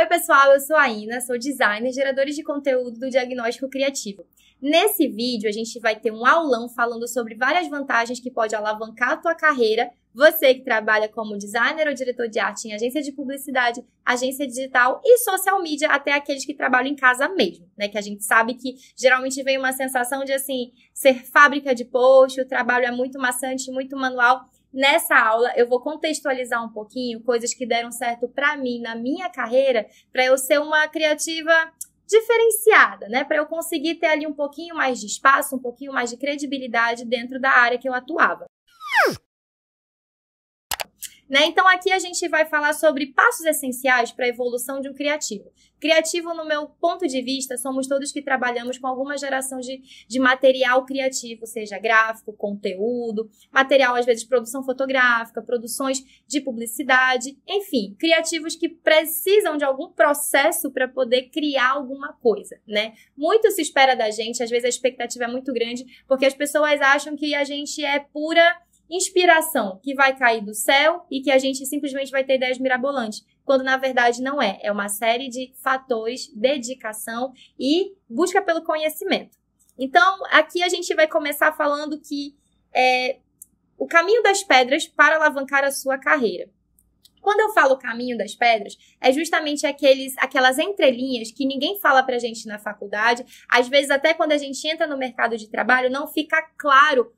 Oi pessoal, eu sou a Ina, sou designer, geradora de conteúdo do Diagnóstico Criativo. Nesse vídeo a gente vai ter um aulão falando sobre várias vantagens que pode alavancar a tua carreira, você que trabalha como designer ou diretor de arte em agência de publicidade, agência digital e social media, até aqueles que trabalham em casa mesmo, né? Que a gente sabe que geralmente vem uma sensação de, assim, ser fábrica de post, o trabalho é muito maçante, muito manual. Nessa aula, eu vou contextualizar um pouquinho coisas que deram certo pra mim na minha carreira, pra eu ser uma criativa diferenciada, né? Pra eu conseguir ter ali um pouquinho mais de espaço, um pouquinho mais de credibilidade dentro da área que eu atuava. Né? Então, aqui a gente vai falar sobre passos essenciais para a evolução de um criativo. Criativo, no meu ponto de vista, somos todos que trabalhamos com alguma geração de material criativo, seja gráfico, conteúdo, material, às vezes, produção fotográfica, produções de publicidade, enfim, criativos que precisam de algum processo para poder criar alguma coisa, né? Muito se espera da gente, às vezes a expectativa é muito grande, porque as pessoas acham que a gente é pura inspiração que vai cair do céu e que a gente simplesmente vai ter ideias mirabolantes, quando na verdade não é. É uma série de fatores, dedicação e busca pelo conhecimento. Então, aqui a gente vai começar falando que o caminho das pedras para alavancar a sua carreira. Quando eu falo caminho das pedras, é justamente aquelas entrelinhas que ninguém fala pra gente na faculdade. Às vezes, até quando a gente entra no mercado de trabalho, não fica claro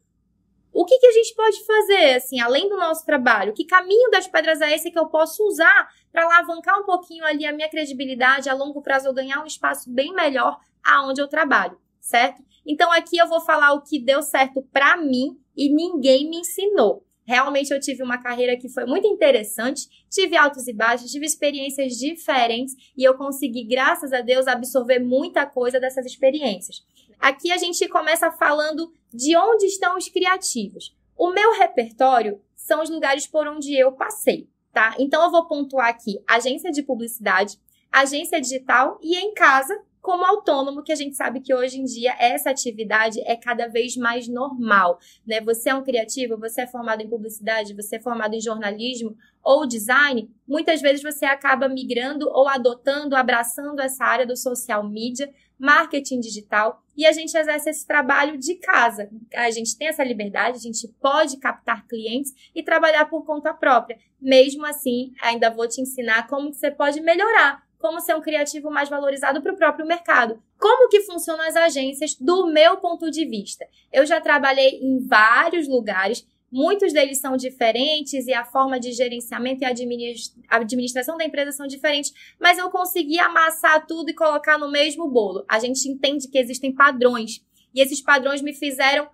o que a gente pode fazer, assim, além do nosso trabalho? Que caminho das pedras é esse que eu posso usar para alavancar um pouquinho ali a minha credibilidade, a longo prazo eu ganhar um espaço bem melhor aonde eu trabalho, certo? Então, aqui eu vou falar o que deu certo para mim e ninguém me ensinou. Realmente eu tive uma carreira que foi muito interessante, tive altos e baixos, tive experiências diferentes e eu consegui, graças a Deus, absorver muita coisa dessas experiências. Aqui a gente começa falando de onde estão os criativos. O meu repertório são os lugares por onde eu passei, tá? Então eu vou pontuar aqui agência de publicidade, agência digital e em casa como autônomo, que a gente sabe que hoje em dia essa atividade é cada vez mais normal, né? Você é um criativo, você é formado em publicidade, você é formado em jornalismo ou design, muitas vezes você acaba migrando ou adotando, abraçando essa área do social media, marketing digital, e a gente exerce esse trabalho de casa. A gente tem essa liberdade, a gente pode captar clientes e trabalhar por conta própria. Mesmo assim, ainda vou te ensinar como que você pode melhorar, como ser um criativo mais valorizado para o próprio mercado. Como que funcionam as agências do meu ponto de vista? Eu já trabalhei em vários lugares, muitos deles são diferentes e a forma de gerenciamento e administração da empresa são diferentes, mas eu consegui amassar tudo e colocar no mesmo bolo. A gente entende que existem padrões e esses padrões me fizeram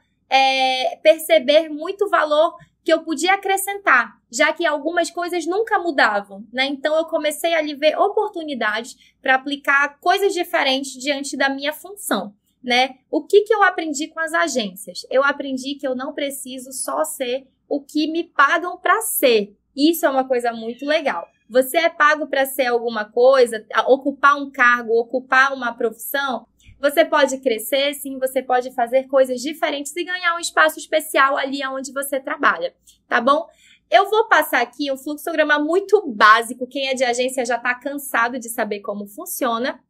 perceber muito valor que eu podia acrescentar, já que algumas coisas nunca mudavam, né? Então, eu comecei a ver oportunidades para aplicar coisas diferentes diante da minha função, né? O que eu aprendi com as agências? Eu aprendi que eu não preciso só ser o que me pagam para ser. Isso é uma coisa muito legal. Você é pago para ser alguma coisa, ocupar um cargo, ocupar uma profissão. Você pode crescer, sim, você pode fazer coisas diferentes e ganhar um espaço especial ali onde você trabalha, tá bom? Eu vou passar aqui um fluxograma muito básico. Quem é de agência já está cansado de saber como funciona,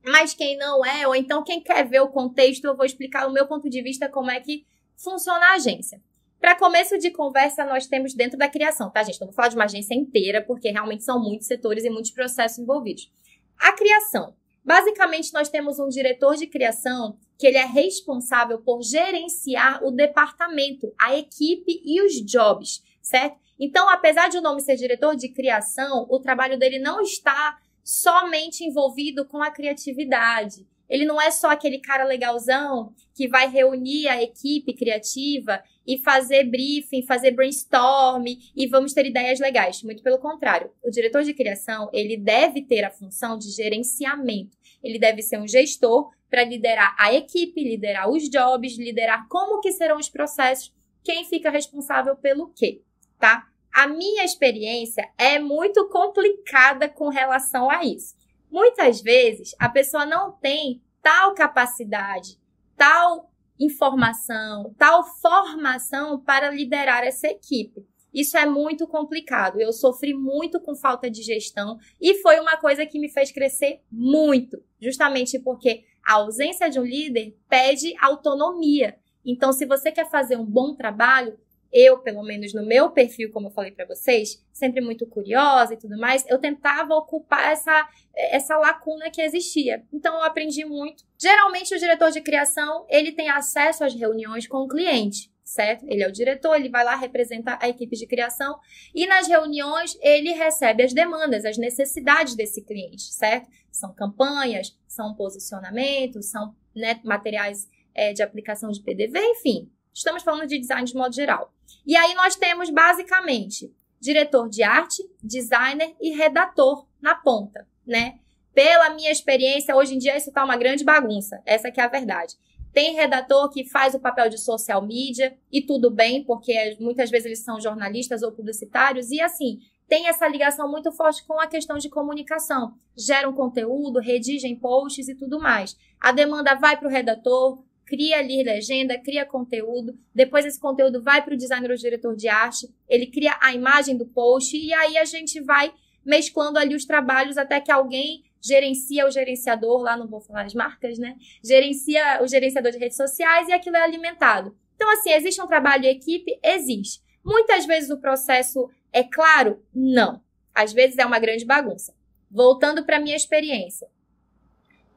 mas quem não é, ou então quem quer ver o contexto, eu vou explicar o meu ponto de vista como é que funciona a agência. Para começo de conversa, nós temos dentro da criação, tá, gente? Não vou falar de uma agência inteira, porque realmente são muitos setores e muitos processos envolvidos. A criação. Basicamente, nós temos um diretor de criação que ele é responsável por gerenciar o departamento, a equipe e os jobs, certo? Então, apesar de o nome ser diretor de criação, o trabalho dele não está somente envolvido com a criatividade. Ele não é só aquele cara legalzão que vai reunir a equipe criativa e fazer briefing, fazer brainstorm e vamos ter ideias legais. Muito pelo contrário. O diretor de criação, ele deve ter a função de gerenciamento. Ele deve ser um gestor para liderar a equipe, liderar os jobs, liderar como que serão os processos, quem fica responsável pelo quê, tá? A minha experiência é muito complicada com relação a isso. Muitas vezes, a pessoa não tem tal capacidade, tal informação, tal formação para liderar essa equipe. Isso é muito complicado. Eu sofri muito com falta de gestão e foi uma coisa que me fez crescer muito, justamente porque a ausência de um líder pede autonomia. Então, se você quer fazer um bom trabalho, eu, pelo menos no meu perfil, como eu falei para vocês, sempre muito curiosa e tudo mais, eu tentava ocupar essa lacuna que existia. Então, eu aprendi muito. Geralmente, o diretor de criação, ele tem acesso às reuniões com o cliente, certo? Ele é o diretor, ele vai lá, representa a equipe de criação e nas reuniões ele recebe as demandas, as necessidades desse cliente, certo? São campanhas, são posicionamentos, são, né, materiais de aplicação de PDV, enfim. Estamos falando de design de modo geral. E aí nós temos, basicamente, diretor de arte, designer e redator na ponta, né? Pela minha experiência, hoje em dia isso tá uma grande bagunça. Essa que é a verdade. Tem redator que faz o papel de social media e tudo bem, porque muitas vezes eles são jornalistas ou publicitários e assim, tem essa ligação muito forte com a questão de comunicação. Geram conteúdo, redigem posts e tudo mais. A demanda vai para o redator, cria ali legenda, cria conteúdo, depois esse conteúdo vai para o designer ou diretor de arte, ele cria a imagem do post e aí a gente vai mesclando ali os trabalhos até que alguém gerencia o gerenciador, lá não vou falar as marcas, né? Gerencia o gerenciador de redes sociais e aquilo é alimentado. Então, assim, existe um trabalho em equipe? Existe. Muitas vezes o processo é claro? Não. Às vezes é uma grande bagunça. Voltando para a minha experiência.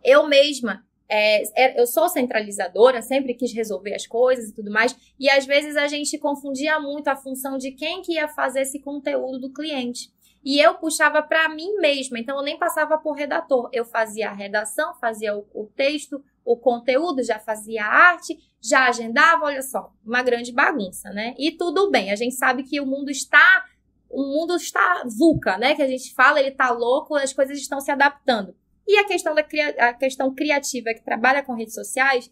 Eu mesma, eu sou centralizadora, sempre quis resolver as coisas e tudo mais, e às vezes a gente confundia muito a função de quem que ia fazer esse conteúdo do cliente. E eu puxava para mim mesma, então eu nem passava por redator. Eu fazia a redação, fazia o texto, o conteúdo, já fazia a arte, já agendava, olha só, uma grande bagunça, né? E tudo bem, a gente sabe que o mundo está VUCA, né? Que a gente fala, ele está louco, as coisas estão se adaptando. E a questão criativa que trabalha com redes sociais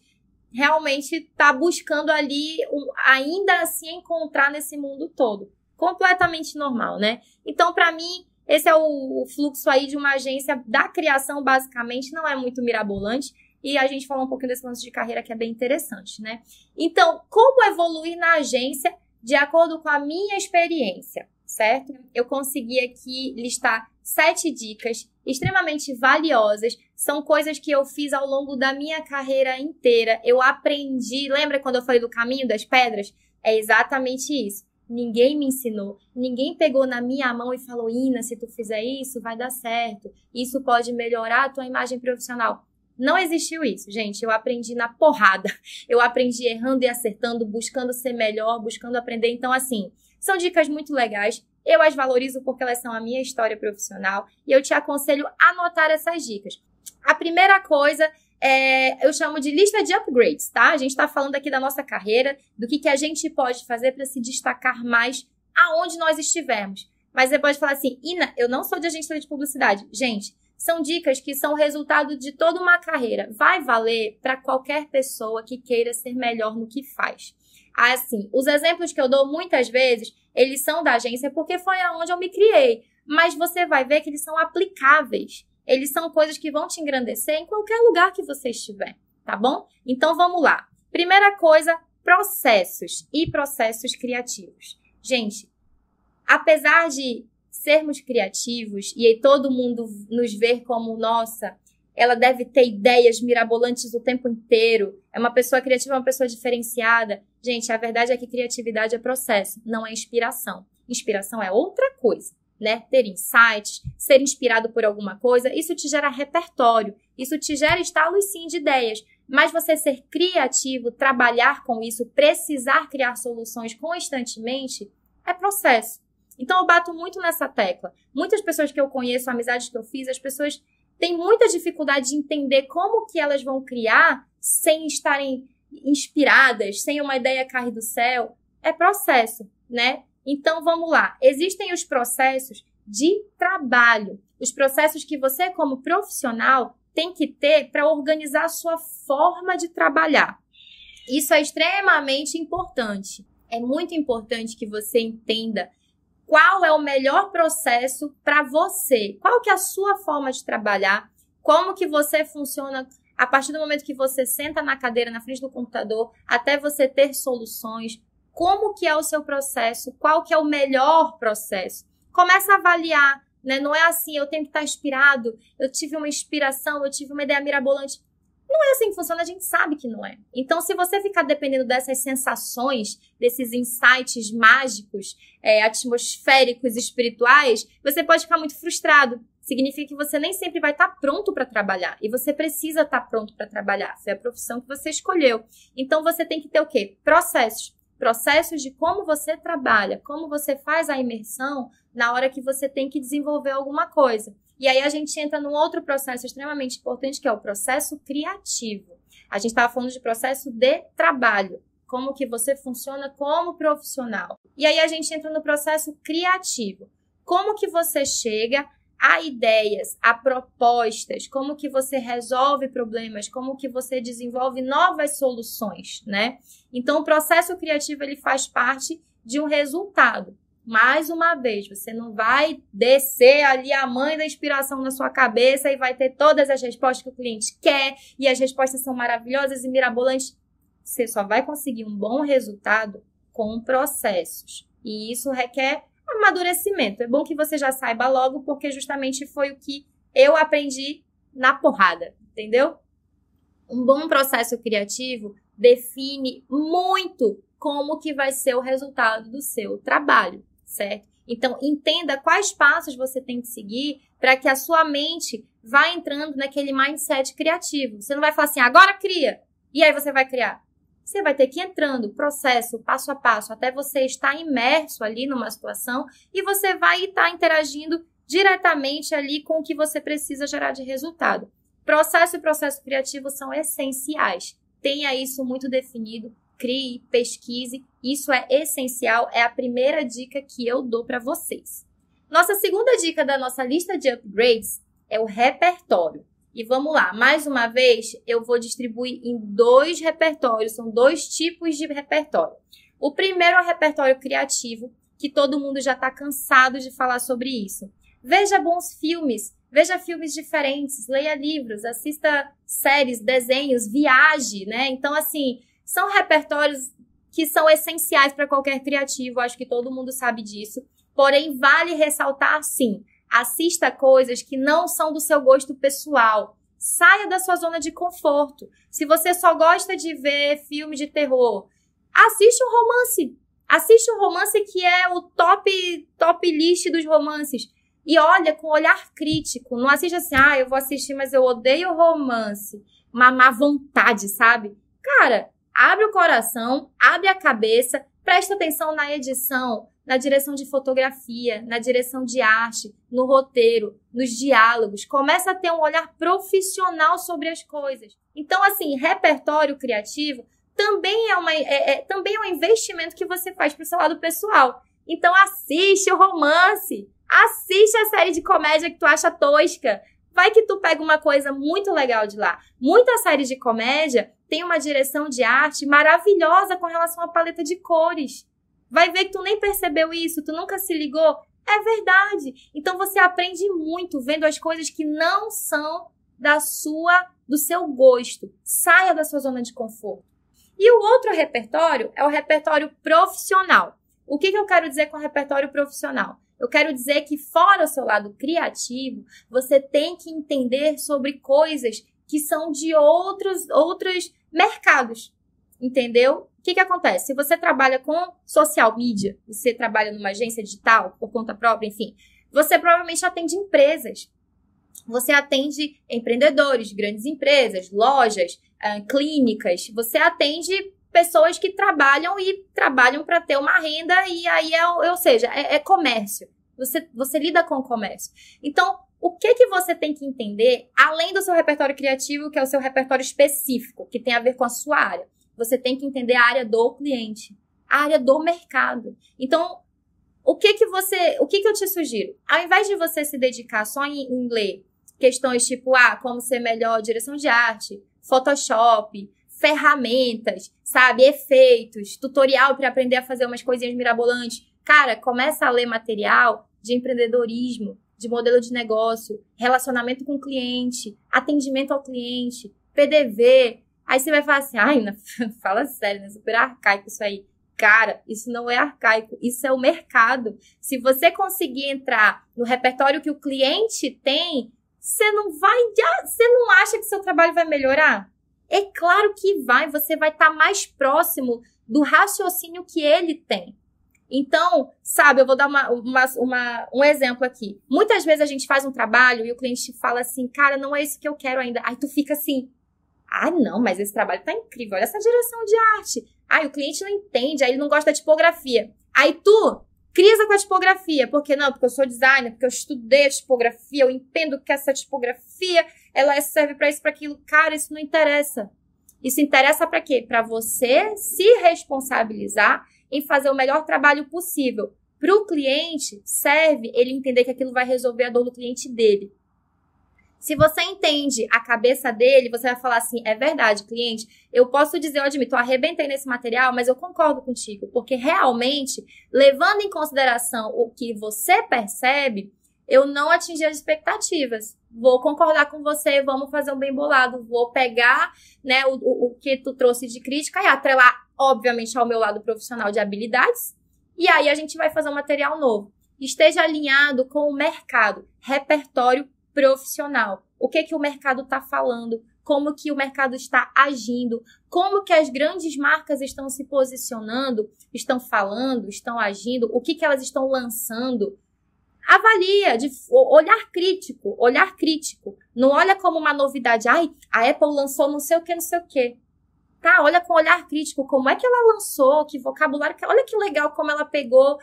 realmente está buscando ali ainda assim encontrar nesse mundo todo. Completamente normal, né? Então, para mim, esse é o fluxo aí de uma agência da criação, basicamente, não é muito mirabolante. E a gente falou um pouquinho desse lance de carreira que é bem interessante, né? Então, como evoluir na agência de acordo com a minha experiência, certo? Eu consegui aqui listar 7 dicas extremamente valiosas. São coisas que eu fiz ao longo da minha carreira inteira. Eu aprendi, lembra quando eu falei do caminho das pedras? É exatamente isso. Ninguém me ensinou, ninguém pegou na minha mão e falou, Ina, se tu fizer isso, vai dar certo. Isso pode melhorar a tua imagem profissional. Não existiu isso, gente. Eu aprendi na porrada. Eu aprendi errando e acertando, buscando ser melhor, buscando aprender. Então, assim, são dicas muito legais. Eu as valorizo porque elas são a minha história profissional e eu te aconselho a anotar essas dicas. A primeira coisa eu chamo de lista de upgrades, tá? A gente tá falando aqui da nossa carreira, do que a gente pode fazer para se destacar mais aonde nós estivermos. Mas você pode falar assim, Ina, eu não sou de agência de publicidade. Gente, são dicas que são resultado de toda uma carreira. Vai valer para qualquer pessoa que queira ser melhor no que faz. Assim, os exemplos que eu dou muitas vezes, eles são da agência porque foi aonde eu me criei. Mas você vai ver que eles são aplicáveis. Eles são coisas que vão te engrandecer em qualquer lugar que você estiver, tá bom? Então, vamos lá. Primeira coisa, processos e processos criativos. Gente, apesar de sermos criativos e aí todo mundo nos ver como, nossa, ela deve ter ideias mirabolantes o tempo inteiro, é uma pessoa criativa, é uma pessoa diferenciada. Gente, a verdade é que criatividade é processo, não é inspiração. Inspiração é outra coisa. Né? Ter insights, ser inspirado por alguma coisa, isso te gera repertório, isso te gera estalos sim de ideias, mas você ser criativo, trabalhar com isso, precisar criar soluções constantemente, é processo. Então eu bato muito nessa tecla. Muitas pessoas que eu conheço, amizades que eu fiz, as pessoas têm muita dificuldade de entender como que elas vão criar sem estarem inspiradas, sem uma ideia cair do céu. É processo, né? Então, vamos lá. Existem os processos de trabalho. Os processos que você, como profissional, tem que ter para organizar a sua forma de trabalhar. Isso é extremamente importante. É muito importante que você entenda qual é o melhor processo para você. Qual que é a sua forma de trabalhar, como que você funciona a partir do momento que você senta na cadeira, na frente do computador, até você ter soluções. como que é o seu processo, qual que é o melhor processo. Começa a avaliar, né? Não é assim, eu tenho que estar inspirado, eu tive uma inspiração, eu tive uma ideia mirabolante. Não é assim que funciona, a gente sabe que não é. Então, se você ficar dependendo dessas sensações, desses insights mágicos, atmosféricos, espirituais, você pode ficar muito frustrado. Significa que você nem sempre vai estar pronto para trabalhar. E você precisa estar pronto para trabalhar. Foi a profissão que você escolheu. Então, você tem que ter o quê? Processos. Processos de como você trabalha, como você faz a imersão na hora que você tem que desenvolver alguma coisa. E aí a gente entra num outro processo extremamente importante, que é o processo criativo. A gente estava falando de processo de trabalho, como que você funciona como profissional. E aí a gente entra no processo criativo. Como que você chega a ideias, a propostas, como que você resolve problemas, como que você desenvolve novas soluções, né? Então, o processo criativo, ele faz parte de um resultado. Mais uma vez, você não vai descer ali a mãe da inspiração na sua cabeça e vai ter todas as respostas que o cliente quer e as respostas são maravilhosas e mirabolantes. Você só vai conseguir um bom resultado com processos. E isso requer amadurecimento. É bom que você já saiba logo, porque justamente foi o que eu aprendi na porrada, entendeu? Um bom processo criativo define muito como que vai ser o resultado do seu trabalho, certo? Então, entenda quais passos você tem que seguir para que a sua mente vá entrando naquele mindset criativo. Você não vai falar assim, agora cria, e aí você vai criar. Você vai ter que ir entrando, processo, passo a passo, até você estar imerso ali numa situação e você vai estar interagindo diretamente ali com o que você precisa gerar de resultado. Processo e processo criativo são essenciais. Tenha isso muito definido, crie, pesquise. Isso é essencial, é a primeira dica que eu dou para vocês. Nossa segunda dica da nossa lista de upgrades é o repertório. E vamos lá, mais uma vez, eu vou distribuir em 2 repertórios, são 2 tipos de repertório. O primeiro é o repertório criativo, que todo mundo já está cansado de falar sobre isso. Veja bons filmes, veja filmes diferentes, leia livros, assista séries, desenhos, viaje, né? Então, assim, são repertórios que são essenciais para qualquer criativo, acho que todo mundo sabe disso. Porém, vale ressaltar, sim, assista coisas que não são do seu gosto pessoal. Saia da sua zona de conforto. Se você só gosta de ver filme de terror, assiste um romance. Assiste um romance que é o top list dos romances. E olha com olhar crítico. Não assiste assim, eu vou assistir, mas eu odeio romance. Uma má vontade, sabe? Cara, abre o coração, abre a cabeça, presta atenção na edição, na direção de fotografia, na direção de arte, no roteiro, nos diálogos. Começa a ter um olhar profissional sobre as coisas. Então, assim, repertório criativo também também é um investimento que você faz para o seu lado pessoal. Então, assiste o romance, assiste a série de comédia que tu acha tosca. Vai que tu pega uma coisa muito legal de lá. Muitas séries de comédia têm uma direção de arte maravilhosa com relação à paleta de cores. Vai ver que tu nem percebeu isso, tu nunca se ligou. É verdade. Então você aprende muito vendo as coisas que não são do seu gosto. Saia da sua zona de conforto. E o outro repertório é o repertório profissional. O que eu quero dizer com repertório profissional? Eu quero dizer que fora o seu lado criativo, você tem que entender sobre coisas que são de outros mercados. Entendeu? O que acontece? Se você trabalha com social media, você trabalha numa agência digital, por conta própria, enfim, você provavelmente atende empresas. Você atende empreendedores, grandes empresas, lojas, clínicas. Você atende pessoas que trabalham para ter uma renda e aí ou seja, é comércio. Você lida com o comércio. Então, o que você tem que entender, além do seu repertório criativo, que é o seu repertório específico, que tem a ver com a sua área? Você tem que entender a área do cliente, a área do mercado. Então, o que eu te sugiro? Ao invés de você se dedicar só em ler questões tipo, como ser melhor, direção de arte, Photoshop, ferramentas, sabe, efeitos, tutorial para aprender a fazer umas coisinhas mirabolantes. Cara, começa a ler material de empreendedorismo, de modelo de negócio, relacionamento com o cliente, atendimento ao cliente, PDV. Aí você vai falar assim, não, fala sério, né? Super arcaico isso aí. Cara, isso não é arcaico, isso é o mercado. Se você conseguir entrar no repertório que o cliente tem, você não acha que seu trabalho vai melhorar? É claro que vai, você vai estar mais próximo do raciocínio que ele tem. Então, sabe, eu vou dar um exemplo aqui. Muitas vezes a gente faz um trabalho e o cliente fala assim, cara, não é isso que eu quero ainda. Aí tu fica assim, não, mas esse trabalho tá incrível, olha essa direção de arte. O cliente não entende, aí ele não gosta da tipografia. Aí tu crisa com a tipografia. Por que não? Porque eu sou designer, porque eu estudei a tipografia, eu entendo que essa tipografia, ela serve pra isso, pra aquilo. Cara, isso não interessa. Isso interessa pra quê? Pra você se responsabilizar em fazer o melhor trabalho possível. Pro cliente, serve ele entender que aquilo vai resolver a dor do cliente dele. Se você entende a cabeça dele, você vai falar assim, é verdade, cliente, eu posso dizer, eu admito, eu arrebentei nesse material, mas eu concordo contigo, porque realmente, levando em consideração o que você percebe, eu não atingi as expectativas. Vou concordar com você, vamos fazer um bem bolado, vou pegar, né, o que tu trouxe de crítica e atrelar, obviamente, ao meu lado profissional de habilidades, e aí a gente vai fazer um material novo. Esteja alinhado com o mercado, repertório profissional. O que o mercado está falando, como que o mercado está agindo, como que as grandes marcas estão se posicionando, estão falando, estão agindo, o que elas estão lançando. Avalia, de olhar crítico. Não olha como uma novidade. A Apple lançou não sei o que. Tá, olha com olhar crítico, como é que ela lançou, que vocabulário, olha que legal como ela pegou.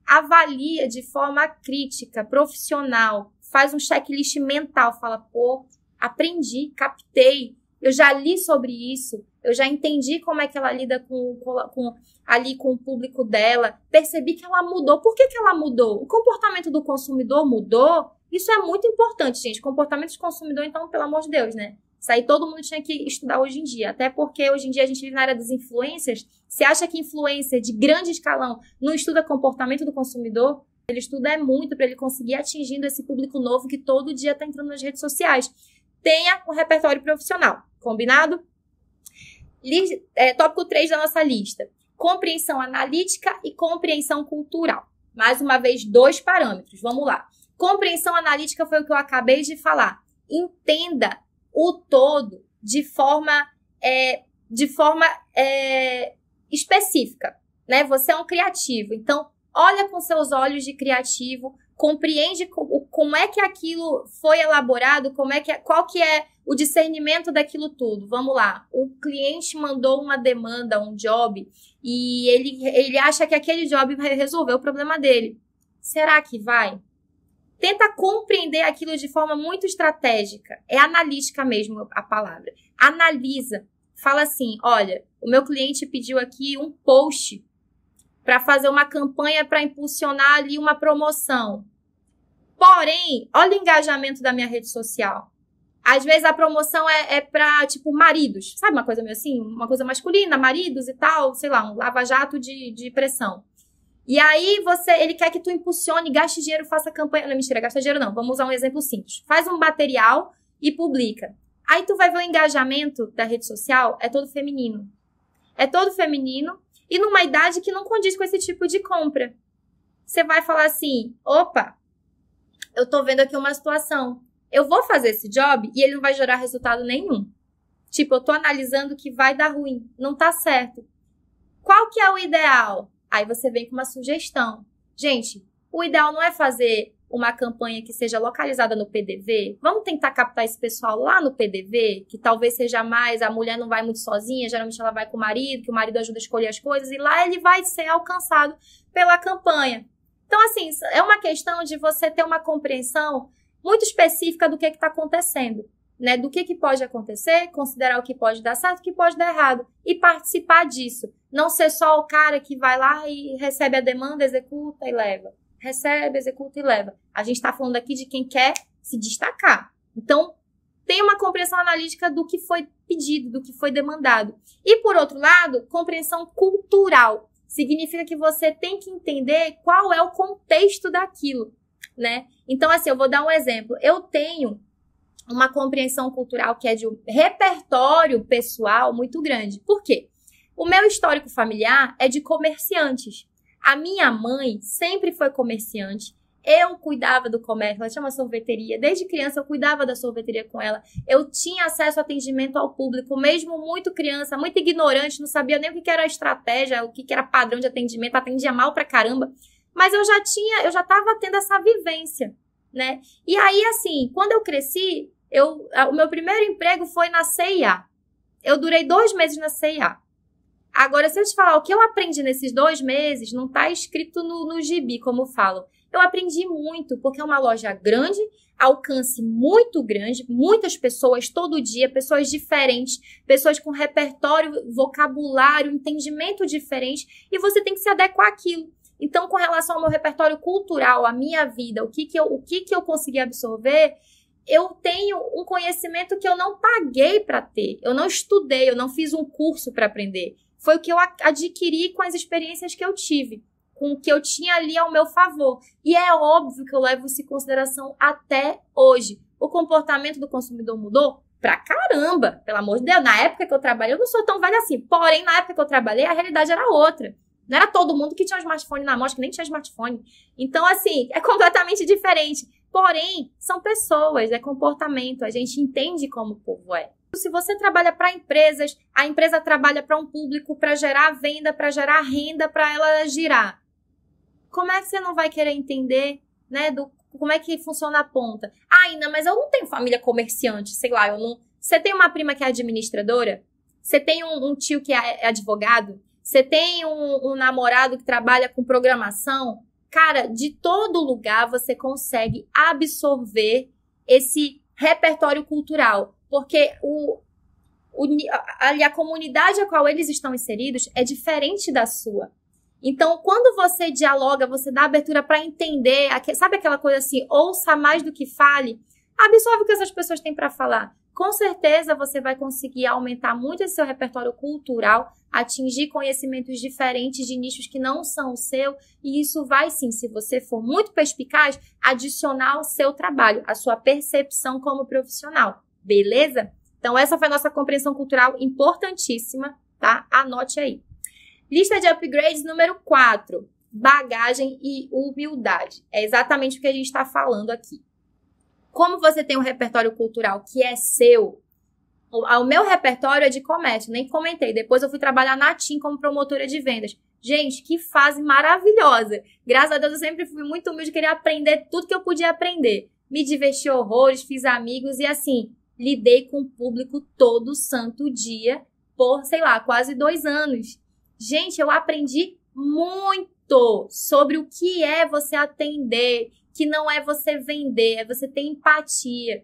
Avalia de forma crítica, profissional. Faz um checklist mental, fala, pô, aprendi, captei, eu já li sobre isso, eu já entendi como é que ela lida com o público dela, percebi que ela mudou. Por que ela mudou? O comportamento do consumidor mudou? Isso é muito importante, gente. Comportamento do consumidor, então, pelo amor de Deus, né? Isso aí todo mundo tinha que estudar hoje em dia, até porque hoje em dia a gente vive na área das influencers. Você acha que influencer de grande escalão não estuda comportamento do consumidor? Ele estuda muito para ele conseguir atingindo esse público novo que todo dia está entrando nas redes sociais. Tenha um repertório profissional, combinado? Tópico 3 da nossa lista. Compreensão analítica e compreensão cultural. Mais uma vez, 2 parâmetros. Vamos lá. Compreensão analítica foi o que eu acabei de falar. Entenda o todo de forma específica, né? Você é um criativo, então olha com seus olhos de criativo, compreende como é que aquilo foi elaborado, qual que é o discernimento daquilo tudo. Vamos lá, o cliente mandou uma demanda, um job, e ele acha que aquele job vai resolver o problema dele. Será que vai? Tenta compreender aquilo de forma muito estratégica. É analítica mesmo a palavra. Analisa. Fala assim, olha, o meu cliente pediu aqui um post para fazer uma campanha para impulsionar ali uma promoção. Porém, olha o engajamento da minha rede social. Às vezes a promoção é para, tipo, maridos. Sabe uma coisa meio assim? Uma coisa masculina, maridos e tal, sei lá, um lava-jato de pressão. E aí ele quer que tu impulsione, gaste dinheiro, faça campanha. Não, mentira, gasta dinheiro não. Vamos usar um exemplo simples. Faz um material e publica. Aí tu vai ver o engajamento da rede social, é todo feminino. É todo feminino e numa idade que não condiz com esse tipo de compra. Você vai falar assim, opa, eu tô vendo aqui uma situação. Eu vou fazer esse job e ele não vai gerar resultado nenhum. Tipo, eu tô analisando que vai dar ruim, não tá certo. Qual que é o ideal? Aí você vem com uma sugestão. Gente, o ideal não é fazer uma campanha que seja localizada no PDV. Vamos tentar captar esse pessoal lá no PDV, que talvez seja mais, a mulher não vai muito sozinha, geralmente ela vai com o marido, que o marido ajuda a escolher as coisas, e lá ele vai ser alcançado pela campanha. Então, assim, é uma questão de você ter uma compreensão muito específica do que está acontecendo, né? Do que pode acontecer, considerar o que pode dar certo, o que pode dar errado, e participar disso. Não ser só o cara que vai lá e recebe a demanda, executa e leva. Recebe, executa e leva. A gente está falando aqui de quem quer se destacar. Então, tem uma compreensão analítica do que foi pedido, do que foi demandado. E, por outro lado, compreensão cultural. Significa que você tem que entender qual é o contexto daquilo, né? Então, assim, eu vou dar um exemplo. Eu tenho uma compreensão cultural que é de um repertório pessoal muito grande. Por quê? O meu histórico familiar é de comerciantes. A minha mãe sempre foi comerciante. Eu cuidava do comércio, ela tinha uma sorveteria. Desde criança eu cuidava da sorveteria com ela. Eu tinha acesso ao atendimento ao público, mesmo muito criança, muito ignorante, não sabia nem o que era estratégia, o que era padrão de atendimento, atendia mal pra caramba. Mas eu já estava tendo essa vivência, né? E aí, assim, quando eu cresci, o meu primeiro emprego foi na C&A. Eu durei 2 meses na C&A. Agora, se eu te falar o que eu aprendi nesses 2 meses, não tá escrito no gibi, como falam. Eu aprendi muito, porque é uma loja grande, alcance muito grande, muitas pessoas todo dia, pessoas diferentes, pessoas com repertório, vocabulário, entendimento diferente, e você tem que se adequar àquilo. Então, com relação ao meu repertório cultural, à minha vida, o que eu consegui absorver, eu tenho um conhecimento que eu não paguei para ter, eu não estudei, eu não fiz um curso para aprender. Foi o que eu adquiri com as experiências que eu tive, com o que eu tinha ali ao meu favor. E é óbvio que eu levo isso em consideração até hoje. O comportamento do consumidor mudou pra caramba, pelo amor de Deus. Na época que eu trabalhei, eu não sou tão velha assim. Porém, na época que eu trabalhei, a realidade era outra. Não era todo mundo que tinha um smartphone na mão, acho que nem tinha smartphone. Então, assim, é completamente diferente. Porém, são pessoas, é comportamento. A gente entende como o povo é. Se você trabalha para empresas, a empresa trabalha para um público para gerar venda, para gerar renda, para ela girar. Como é que você não vai querer entender, né, como é que funciona a ponta? Ah, Ina, mas eu não tenho família comerciante, sei lá, eu não... Você tem uma prima que é administradora? Você tem um tio que é advogado? Você tem um namorado que trabalha com programação? Cara, de todo lugar você consegue absorver esse repertório cultural. Porque a comunidade a qual eles estão inseridos é diferente da sua. Então, quando você dialoga, você dá abertura para entender, sabe aquela coisa assim, ouça mais do que fale, absorve o que essas pessoas têm para falar. Com certeza você vai conseguir aumentar muito esse seu repertório cultural, atingir conhecimentos diferentes de nichos que não são o seu, e isso vai sim, se você for muito perspicaz, adicionar ao seu trabalho, a sua percepção como profissional. Beleza? Então, essa foi a nossa compreensão cultural importantíssima, tá? Anote aí. Lista de upgrades número 4. Bagagem e humildade. É exatamente o que a gente está falando aqui. Como você tem um repertório cultural que é seu, o meu repertório é de comércio, nem comentei. Depois eu fui trabalhar na TIM como promotora de vendas. Gente, que fase maravilhosa. Graças a Deus eu sempre fui muito humilde, queria aprender tudo que eu podia aprender. Me diverti horrores, fiz amigos e assim... lidei com o público todo santo dia por, sei lá, quase 2 anos. Gente, eu aprendi muito sobre o que é você atender, que não é você vender, é você ter empatia.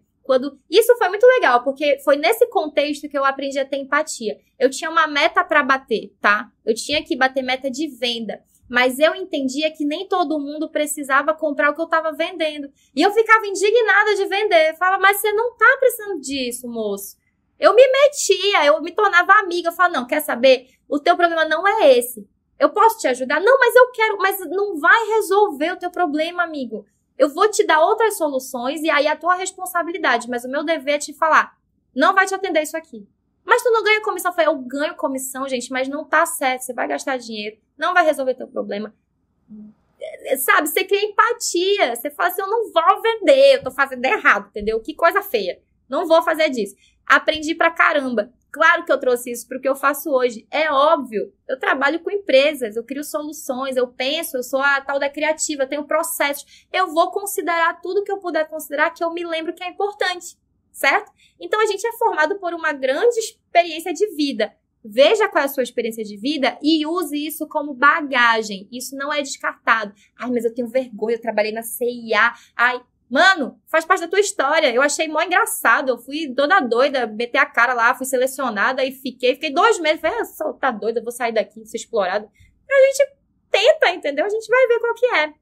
Isso foi muito legal, porque foi nesse contexto que eu aprendi a ter empatia. Eu tinha uma meta para bater, tá? Eu tinha que bater meta de venda. Mas eu entendia que nem todo mundo precisava comprar o que eu estava vendendo. E eu ficava indignada de vender. Eu falava, mas você não tá precisando disso, moço. Eu me metia, eu me tornava amiga. Eu falava, não, quer saber? O teu problema não é esse. Eu posso te ajudar? Não, mas eu quero. Mas não vai resolver o teu problema, amigo. Eu vou te dar outras soluções e aí é a tua responsabilidade. Mas o meu dever é te falar, não vai te atender isso aqui. Mas tu não ganha comissão. Eu falei, eu ganho comissão, gente, mas não tá certo. Você vai gastar dinheiro, não vai resolver teu problema. Sabe, você cria empatia. Você fala assim, eu não vou vender, eu tô fazendo errado, entendeu? Que coisa feia. Não vou fazer disso. Aprendi pra caramba. Claro que eu trouxe isso pro que eu faço hoje. É óbvio. Eu trabalho com empresas, eu crio soluções, eu penso, eu sou a tal da criativa, eu tenho processos. Eu vou considerar tudo que eu puder considerar que eu me lembro que é importante. Certo? Então, a gente é formado por uma grande experiência de vida. Veja qual é a sua experiência de vida e use isso como bagagem. Isso não é descartado. Ai, mas eu tenho vergonha, eu trabalhei na C&A. Ai, mano, faz parte da tua história. Eu achei mó engraçado. Eu fui toda doida, meter a cara lá, fui selecionada e fiquei 2 meses. Falei, tá doida, eu vou sair daqui, vou ser explorada. A gente tenta, entendeu? A gente vai ver qual que é.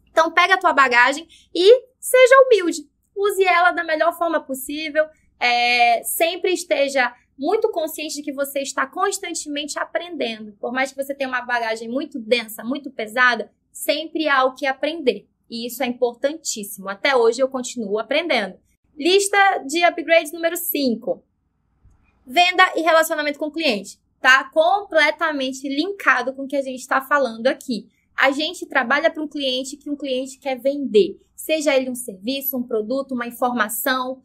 Então, pega a tua bagagem e seja humilde. Use ela da melhor forma possível. Sempre esteja muito consciente de que você está constantemente aprendendo. Por mais que você tenha uma bagagem muito densa, muito pesada, sempre há o que aprender. E isso é importantíssimo. Até hoje eu continuo aprendendo. Lista de upgrades número 5. Venda e relacionamento com o cliente. tá completamente linkado com o que a gente está falando aqui. A gente trabalha para um cliente que um cliente quer vender. Seja ele um serviço, um produto, uma informação.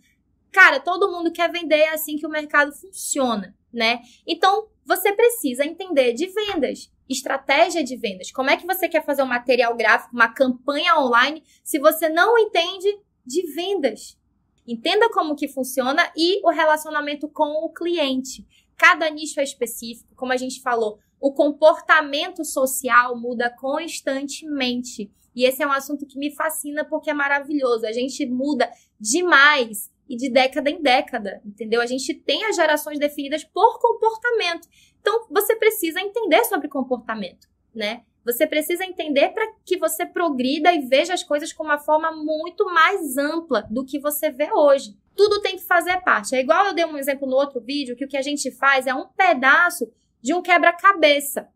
Cara, todo mundo quer vender, é assim que o mercado funciona, né? Então, você precisa entender de vendas, estratégia de vendas. Como é que você quer fazer um material gráfico, uma campanha online, se você não entende de vendas? Entenda como que funciona e o relacionamento com o cliente. Cada nicho é específico, como a gente falou. O comportamento social muda constantemente. E esse é um assunto que me fascina porque é maravilhoso. A gente muda demais e de década em década, entendeu? A gente tem as gerações definidas por comportamento. Então, você precisa entender sobre comportamento, né? Você precisa entender para que você progrida e veja as coisas com uma forma muito mais ampla do que você vê hoje. Tudo tem que fazer parte. É igual eu dei um exemplo no outro vídeo, que o que a gente faz é um pedaço de um quebra-cabeça.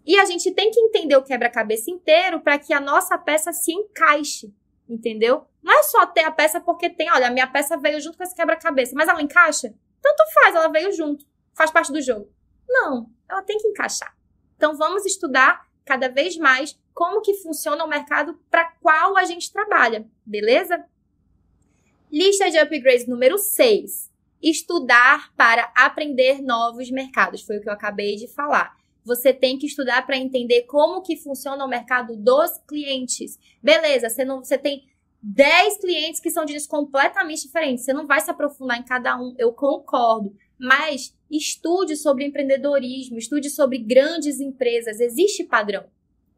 E a gente tem que entender o quebra-cabeça inteiro para que a nossa peça se encaixe, entendeu? Não é só ter a peça porque tem, olha, a minha peça veio junto com esse quebra-cabeça, mas ela encaixa? Tanto faz, ela veio junto, faz parte do jogo. Não, ela tem que encaixar. Então vamos estudar cada vez mais como que funciona o mercado para qual a gente trabalha, beleza? Lista de upgrades número 6. Estudar para aprender novos mercados. Foi o que eu acabei de falar. Você tem que estudar para entender como que funciona o mercado dos clientes. Beleza, você tem 10 clientes que são de nichos completamente diferentes. Você não vai se aprofundar em cada um, eu concordo. Mas estude sobre empreendedorismo, estude sobre grandes empresas. Existe padrão.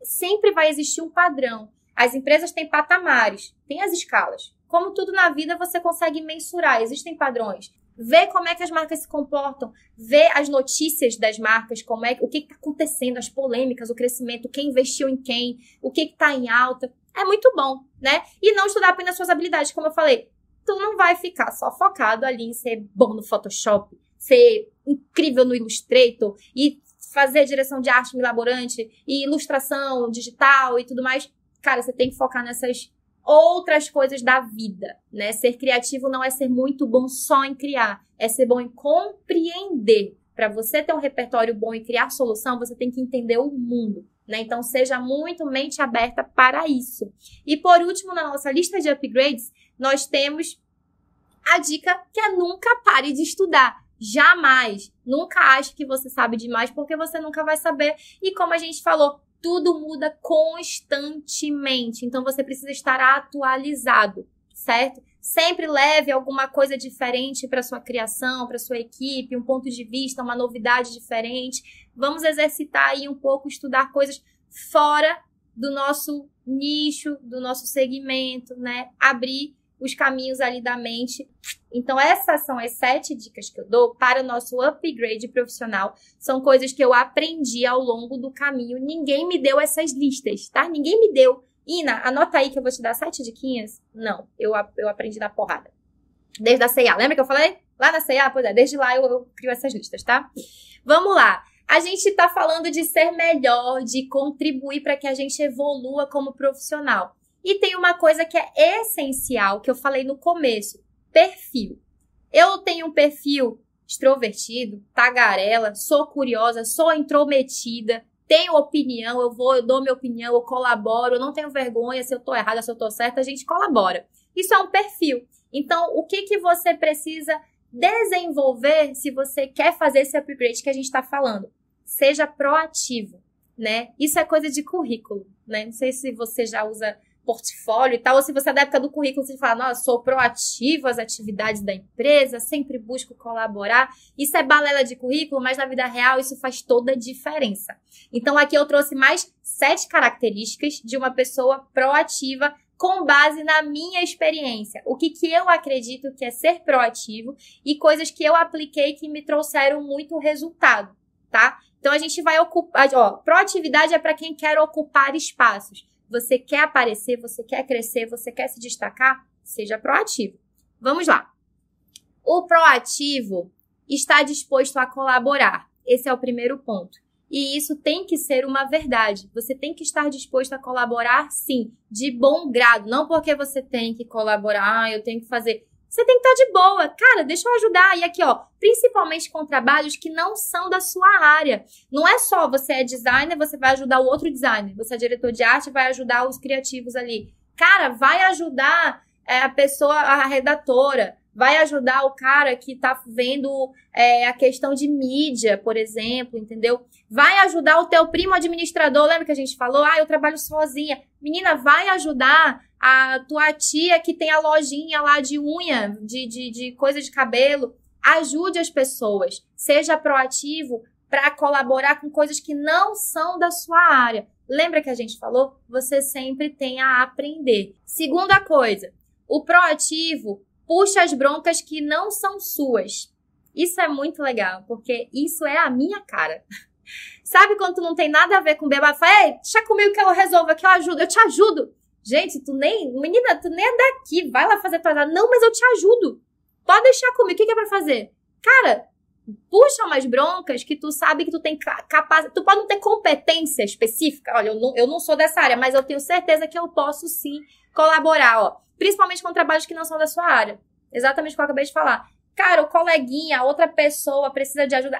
Sempre vai existir um padrão. As empresas têm patamares, têm as escalas. Como tudo na vida, você consegue mensurar. Existem padrões. Vê como é que as marcas se comportam. Vê as notícias das marcas, o que está acontecendo, as polêmicas, o crescimento, quem investiu em quem, o que está em alta. É muito bom, né? E não estudar apenas suas habilidades, como eu falei. Tu não vai ficar só focado ali em ser bom no Photoshop, ser incrível no Illustrator e fazer direção de arte milaborante e ilustração digital e tudo mais. Cara, você tem que focar nessas outras coisas da vida, né? Ser criativo não é ser muito bom só em criar, é ser bom em compreender. Para você ter um repertório bom e criar solução, você tem que entender o mundo, né? Então, seja muito mente aberta para isso. E por último, na nossa lista de upgrades, nós temos a dica que é nunca pare de estudar. Jamais. Nunca ache que você sabe demais, porque você nunca vai saber. E como a gente falou, tudo muda constantemente, então você precisa estar atualizado, certo? Sempre leve alguma coisa diferente para sua criação, para sua equipe, um ponto de vista, uma novidade diferente. Vamos exercitar aí um pouco, estudar coisas fora do nosso nicho, do nosso segmento, né? Abrir os caminhos ali da mente. Então, essas são as 7 dicas que eu dou para o nosso upgrade profissional. São coisas que eu aprendi ao longo do caminho. Ninguém me deu essas listas, tá? Ninguém me deu. Ina, anota aí que eu vou te dar 7 diquinhas. Não, eu aprendi na porrada. Desde a C&A. Lembra que eu falei? Lá na C&A? Pois é, desde lá eu crio essas listas, tá? Vamos lá. A gente tá falando de ser melhor, de contribuir para que a gente evolua como profissional. E tem uma coisa que é essencial, que eu falei no começo, perfil. Eu tenho um perfil extrovertido, tagarela, sou curiosa, sou intrometida, tenho opinião, eu dou minha opinião, eu colaboro, eu não tenho vergonha se eu tô errada, se eu tô certa, a gente colabora. Isso é um perfil. Então, o que você precisa desenvolver se você quer fazer esse upgrade que a gente tá falando? Seja proativo, né? Isso é coisa de currículo, né? Não sei se você já usa portfólio e tal, ou se você é da época do currículo, você fala, nossa, sou proativo às atividades da empresa, sempre busco colaborar. Isso é balela de currículo, mas na vida real isso faz toda a diferença. Então aqui eu trouxe mais 7 características de uma pessoa proativa com base na minha experiência. O que eu acredito que é ser proativo e coisas que eu apliquei que me trouxeram muito resultado, tá? Então a gente vai ocupar, proatividade é para quem quer ocupar espaços. Você quer aparecer, você quer crescer, você quer se destacar? Seja proativo. Vamos lá. O proativo está disposto a colaborar. Esse é o primeiro ponto. E isso tem que ser uma verdade. Você tem que estar disposto a colaborar, sim, de bom grado. Não porque você tem que colaborar, eu tenho que fazer. Você tem que estar de boa. Cara, deixa eu ajudar. E aqui, ó, principalmente com trabalhos que não são da sua área. Não é só você é designer, você vai ajudar o outro designer. Você é diretor de arte, vai ajudar os criativos ali. Cara, vai ajudar a pessoa, a redatora. Vai ajudar o cara que tá vendo a questão de mídia, por exemplo, entendeu? Vai ajudar o teu primo administrador. Lembra que a gente falou? Eu trabalho sozinha. Menina, vai ajudar a tua tia que tem a lojinha lá de unha, de coisa de cabelo. Ajude as pessoas. Seja proativo para colaborar com coisas que não são da sua área. Lembra que a gente falou? Você sempre tem a aprender. Segunda coisa, o proativo puxa as broncas que não são suas. Isso é muito legal, porque isso é a minha cara. Sabe quando tu não tem nada a ver com bebê? Fala, ei, deixa comigo que eu resolvo, que eu te ajudo. Gente, menina, tu nem é daqui, vai lá fazer tua área. Não, mas eu te ajudo. Pode deixar comigo, o que é pra fazer? Cara, puxa umas broncas que tu sabe que tu tem capacidade, tu pode não ter competência específica. Olha, eu não sou dessa área, mas eu tenho certeza que eu posso sim colaborar, ó. Principalmente com trabalhos que não são da sua área. Exatamente o que eu acabei de falar. Cara, o coleguinha, a outra pessoa precisa de ajuda.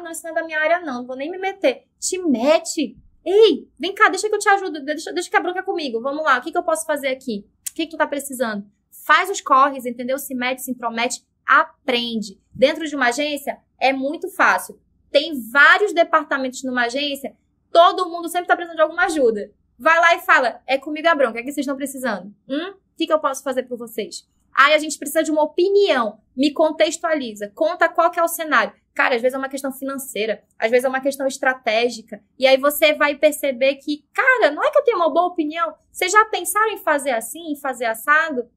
Não, isso não é da minha área não vou nem me meter. Te mete. Ei, vem cá, deixa que eu te ajudo. Deixa que a bronca é comigo. Vamos lá, o que eu posso fazer aqui? O que tu tá precisando? Faz os corres, entendeu? Se mete, se intromete, aprende. Dentro de uma agência é muito fácil. Tem vários departamentos numa agência, todo mundo sempre tá precisando de alguma ajuda. Vai lá e fala, é comigo a bronca, é que vocês estão precisando? O que eu posso fazer por vocês? A gente precisa de uma opinião. Me contextualiza. Conta qual que é o cenário. Cara, às vezes é uma questão financeira. Às vezes é uma questão estratégica. E aí você vai perceber que, cara, não é que eu tenho uma boa opinião. Vocês já pensaram em fazer assim, em fazer assado?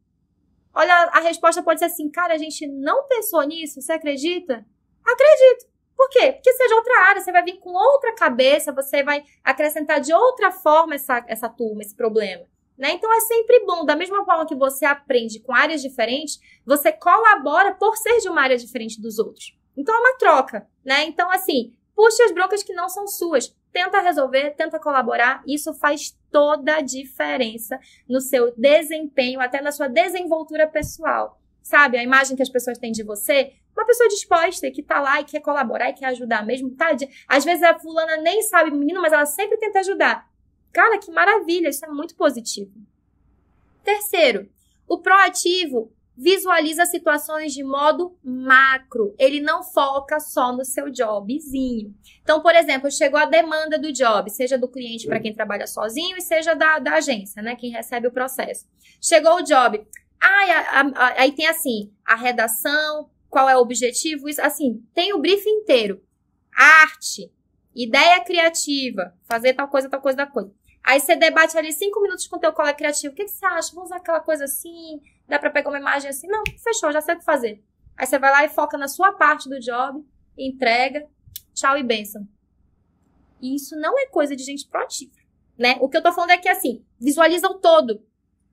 Olha, a resposta pode ser assim, cara, a gente não pensou nisso, você acredita? Acredito. Por quê? Porque seja outra área, você vai vir com outra cabeça, você vai acrescentar de outra forma essa turma, esse problema. Né? Então é sempre bom, da mesma forma que você aprende com áreas diferentes, você colabora por ser de uma área diferente dos outros. Então é uma troca, né? Então assim, puxe as broncas que não são suas, tenta resolver, tenta colaborar, isso faz toda a diferença no seu desempenho, até na sua desenvoltura pessoal. Sabe, a imagem que as pessoas têm de você, uma pessoa disposta que tá lá e quer colaborar e quer ajudar mesmo, tá? Às vezes a fulana nem sabe, menino, mas ela sempre tenta ajudar. Cara, que maravilha, isso é muito positivo. Terceiro, o proativo visualiza situações de modo macro. Ele não foca só no seu jobzinho. Então, por exemplo, chegou a demanda do job, seja do cliente para quem trabalha sozinho e seja da agência, né? Quem recebe o processo. Chegou o job. Aí tem assim, a redação, qual é o objetivo, isso, assim, tem o briefing inteiro. Arte, ideia criativa, fazer tal coisa, tal coisa, tal coisa. Aí você debate ali 5 minutos com o teu colega criativo. O que você acha? Vamos usar aquela coisa assim? Dá pra pegar uma imagem assim? Não, fechou, já sei o que fazer. Aí você vai lá e foca na sua parte do job, entrega, tchau e bênção. E isso não é coisa de gente proativa, né? O que eu tô falando é que, assim, visualiza o todo.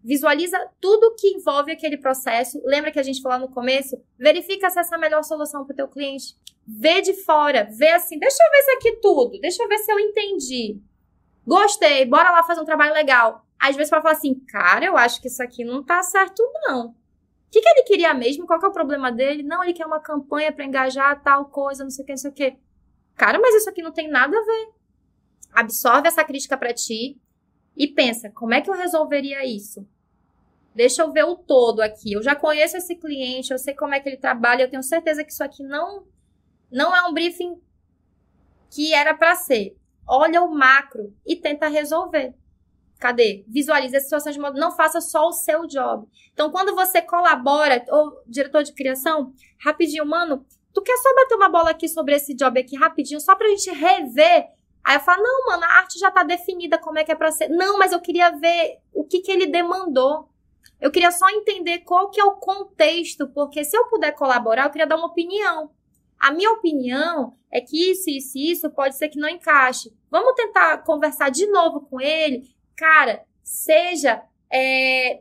Visualiza tudo que envolve aquele processo. Lembra que a gente falou no começo? Verifica se essa é a melhor solução pro teu cliente. Vê de fora, vê assim, deixa eu ver isso aqui tudo, deixa eu ver se eu entendi. Gostei, bora lá fazer um trabalho legal. Às vezes pode falar assim, cara, eu acho que isso aqui não tá certo não. O que ele queria mesmo? Qual que é o problema dele? Não, ele quer uma campanha pra engajar tal coisa, não sei o que, não sei o que. Cara, mas isso aqui não tem nada a ver. Absorve essa crítica pra ti e pensa, como é que eu resolveria isso? Deixa eu ver o todo aqui. Eu já conheço esse cliente, eu sei como é que ele trabalha, eu tenho certeza que isso aqui não é um briefing que era pra ser. Olha o macro e tenta resolver. Cadê? Visualize as situações de modo... Não faça só o seu job. Então, quando você colabora, ou diretor de criação, rapidinho, mano, tu quer só bater uma bola aqui sobre esse job aqui rapidinho, só pra gente rever? Aí eu falo, não, mano, a arte já tá definida como é que é pra ser. Não, mas eu queria ver o que ele demandou. Eu queria só entender qual que é o contexto, porque se eu puder colaborar, eu queria dar uma opinião. A minha opinião é que isso pode ser que não encaixe. Vamos tentar conversar de novo com ele? Cara, seja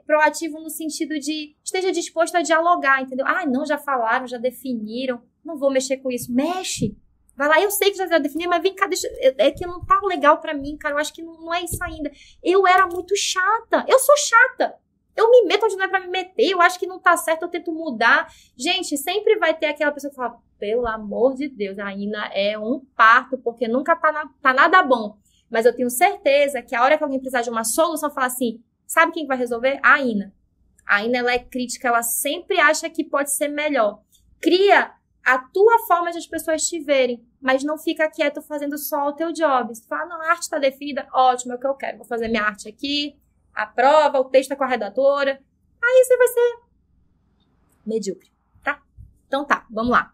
proativo no sentido de esteja disposto a dialogar, entendeu? Não, já falaram, já definiram, não vou mexer com isso. Mexe! Vai lá, eu sei que já definiram, mas vem cá, é que não tá legal pra mim, cara, eu acho que não é isso ainda. Eu era muito chata, eu sou chata. Eu me meto onde não é pra me meter, eu acho que não tá certo, eu tento mudar. Gente, sempre vai ter aquela pessoa que fala, pelo amor de Deus, a Ina é um parto, porque nunca tá nada bom. Mas eu tenho certeza que a hora que alguém precisar de uma solução, falar assim, sabe quem vai resolver? A Ina. A Ina, ela é crítica, ela sempre acha que pode ser melhor. Cria a tua forma de as pessoas te verem, mas não fica quieto fazendo só o teu job. Se tu fala, não, a arte tá definida, ótimo, é o que eu quero. Vou fazer minha arte aqui, a prova, o texto é com a redatora. Aí você vai ser medíocre, tá? Então tá, vamos lá.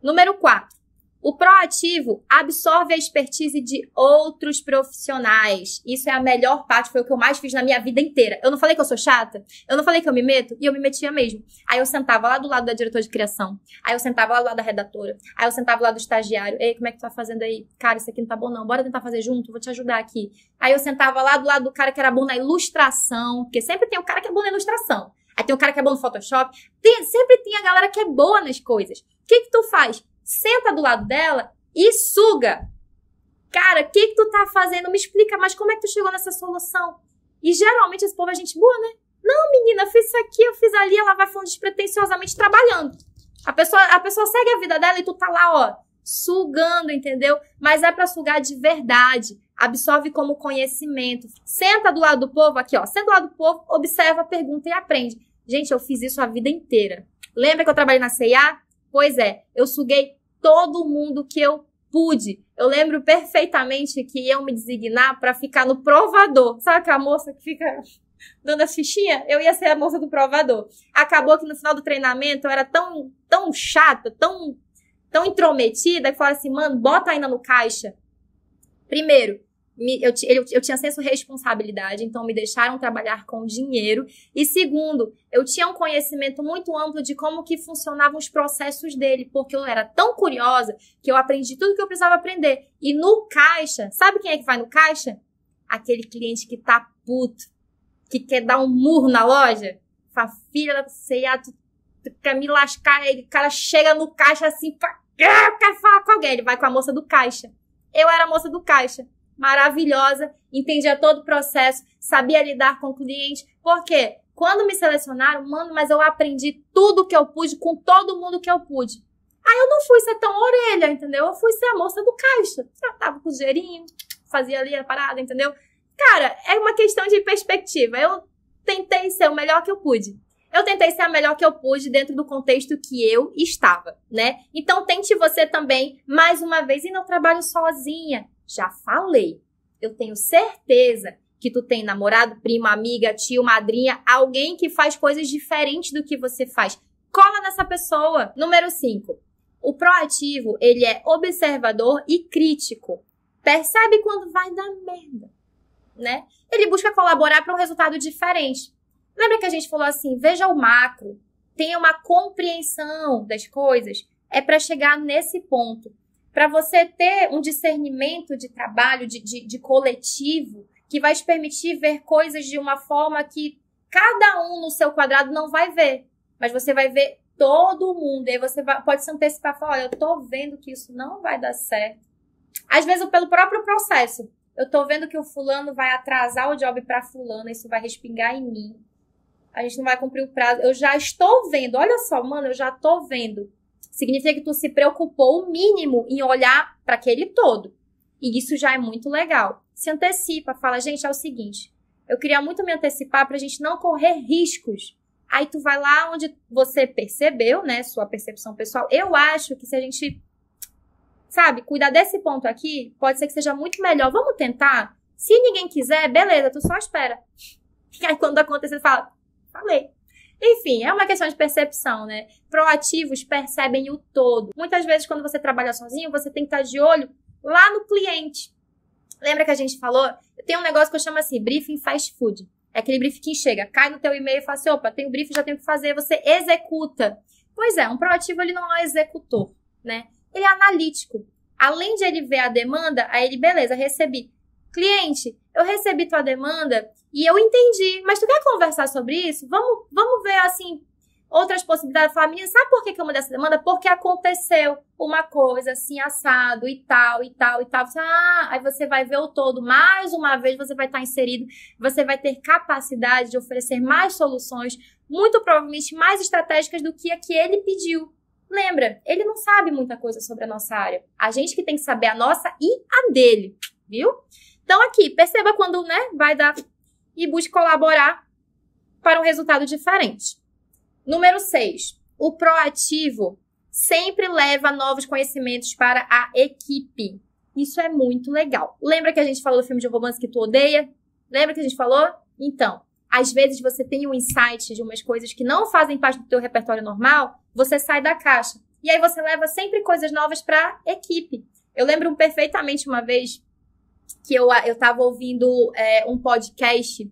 Número 4. O proativo absorve a expertise de outros profissionais. Isso é a melhor parte, foi o que eu mais fiz na minha vida inteira. Eu não falei que eu sou chata? Eu não falei que eu me meto? E eu me metia mesmo. Aí eu sentava lá do lado da diretora de criação. Aí eu sentava lá do lado da redatora. Aí eu sentava lá do estagiário. Ei, como é que tu tá fazendo aí? Cara, isso aqui não tá bom não. Bora tentar fazer junto? Vou te ajudar aqui. Aí eu sentava lá do lado do cara que era bom na ilustração. Porque sempre tem o cara que é bom na ilustração. Aí tem o cara que é bom no Photoshop. Sempre tem a galera que é boa nas coisas. O que tu faz? Senta do lado dela e suga. Cara, o que tu tá fazendo? Me explica, mas como é que tu chegou nessa solução? E geralmente esse povo é gente boa, né? Não, menina, eu fiz isso aqui, eu fiz ali, ela vai falando despretensiosamente trabalhando. A pessoa segue a vida dela e tu tá lá, ó, sugando, entendeu? Mas é pra sugar de verdade. Absorve como conhecimento. Senta do lado do povo, aqui, ó. Senta do lado do povo, observa, pergunta e aprende. Gente, eu fiz isso a vida inteira. Lembra que eu trabalhei na C&A? Pois é, eu suguei todo mundo que eu pude. Eu lembro perfeitamente que iam me designar para ficar no provador. Sabe aquela moça que fica dando as fichinhas? Eu ia ser a moça do provador. Acabou que no final do treinamento eu era tão chata, tão intrometida, que falaram assim, mano, bota ainda no caixa. Primeiro, eu tinha senso de responsabilidade, então me deixaram trabalhar com dinheiro. E segundo, eu tinha um conhecimento muito amplo de como que funcionavam os processos dele, porque eu era tão curiosa que eu aprendi tudo que eu precisava aprender. E no caixa, sabe quem é que vai no caixa? Aquele cliente que tá puto, que quer dar um murro na loja. Fala, filha da C&A, tu quer me lascar? Aí o cara chega no caixa assim, quer falar com alguém, ele vai com a moça do caixa. Eu era a moça do caixa. Maravilhosa, entendia todo o processo, sabia lidar com o cliente. Por quê? Quando me selecionaram, mano, mas eu aprendi tudo que eu pude com todo mundo que eu pude. Aí eu não fui ser tão orelha, entendeu? Eu fui ser a moça do caixa. Eu tava com o dinheirinho, fazia ali a parada, entendeu? Cara, é uma questão de perspectiva. Eu tentei ser o melhor que eu pude. Eu tentei ser a melhor que eu pude dentro do contexto que eu estava, né? Então tente você também, mais uma vez, e não trabalho sozinha. Já falei, eu tenho certeza que tu tem namorado, prima, amiga, tio, madrinha, alguém que faz coisas diferentes do que você faz. Cola nessa pessoa. Número 5. O proativo, ele é observador e crítico. Percebe quando vai dar merda, né? Ele busca colaborar para um resultado diferente. Lembra que a gente falou assim, veja o macro, tenha uma compreensão das coisas, é para chegar nesse ponto. Para você ter um discernimento de trabalho, de coletivo, que vai te permitir ver coisas de uma forma que cada um no seu quadrado não vai ver. Mas você vai ver todo mundo. E aí você pode se antecipar e falar, olha, eu tô vendo que isso não vai dar certo. Às vezes pelo próprio processo. Eu tô vendo que o fulano vai atrasar o job para fulano, isso vai respingar em mim. A gente não vai cumprir o prazo. Eu já estou vendo. Olha só, mano, eu já tô vendo. Significa que tu se preocupou o mínimo em olhar para aquele todo. E isso já é muito legal. Se antecipa, fala, gente, é o seguinte, eu queria muito me antecipar pra gente não correr riscos. Aí tu vai lá onde você percebeu, né, sua percepção pessoal. Eu acho que se a gente, sabe, cuidar desse ponto aqui, pode ser que seja muito melhor. Vamos tentar? Se ninguém quiser, beleza, tu só espera. E aí quando acontecer, tu fala, falei. Enfim, é uma questão de percepção, né? Proativos percebem o todo. Muitas vezes, quando você trabalha sozinho, você tem que estar de olho lá no cliente. Lembra que a gente falou? Tem um negócio que eu chamo assim, briefing fast food. É aquele briefing que chega, cai no teu e-mail e fala assim, opa, tem o briefing, já tenho que fazer, você executa. Pois é, um proativo, ele não é executor, né? Ele é analítico. Além de ele ver a demanda, aí ele, beleza, recebi. Cliente, eu recebi tua demanda e eu entendi, mas tu quer conversar sobre isso? Vamos ver, assim, Outras possibilidades, falar, menina, sabe por que eu mudei essa demanda? Porque aconteceu uma coisa assim, assado e tal, e tal, e tal. Aí você vai ver o todo. Mais uma vez você vai estar inserido, você vai ter capacidade de oferecer mais soluções, muito provavelmente mais estratégicas do que a que ele pediu. Lembra, ele não sabe muita coisa sobre a nossa área. A gente que tem que saber a nossa e a dele, viu? Então aqui, perceba quando, né, vai dar e busque colaborar para um resultado diferente. Número 6. O proativo sempre leva novos conhecimentos para a equipe. Isso é muito legal. Lembra que a gente falou do filme de romance que tu odeia? Lembra que a gente falou? Então, às vezes você tem um insight de umas coisas que não fazem parte do teu repertório normal, você sai da caixa. E aí você leva sempre coisas novas para a equipe. Eu lembro perfeitamente uma vez que eu estava ouvindo um podcast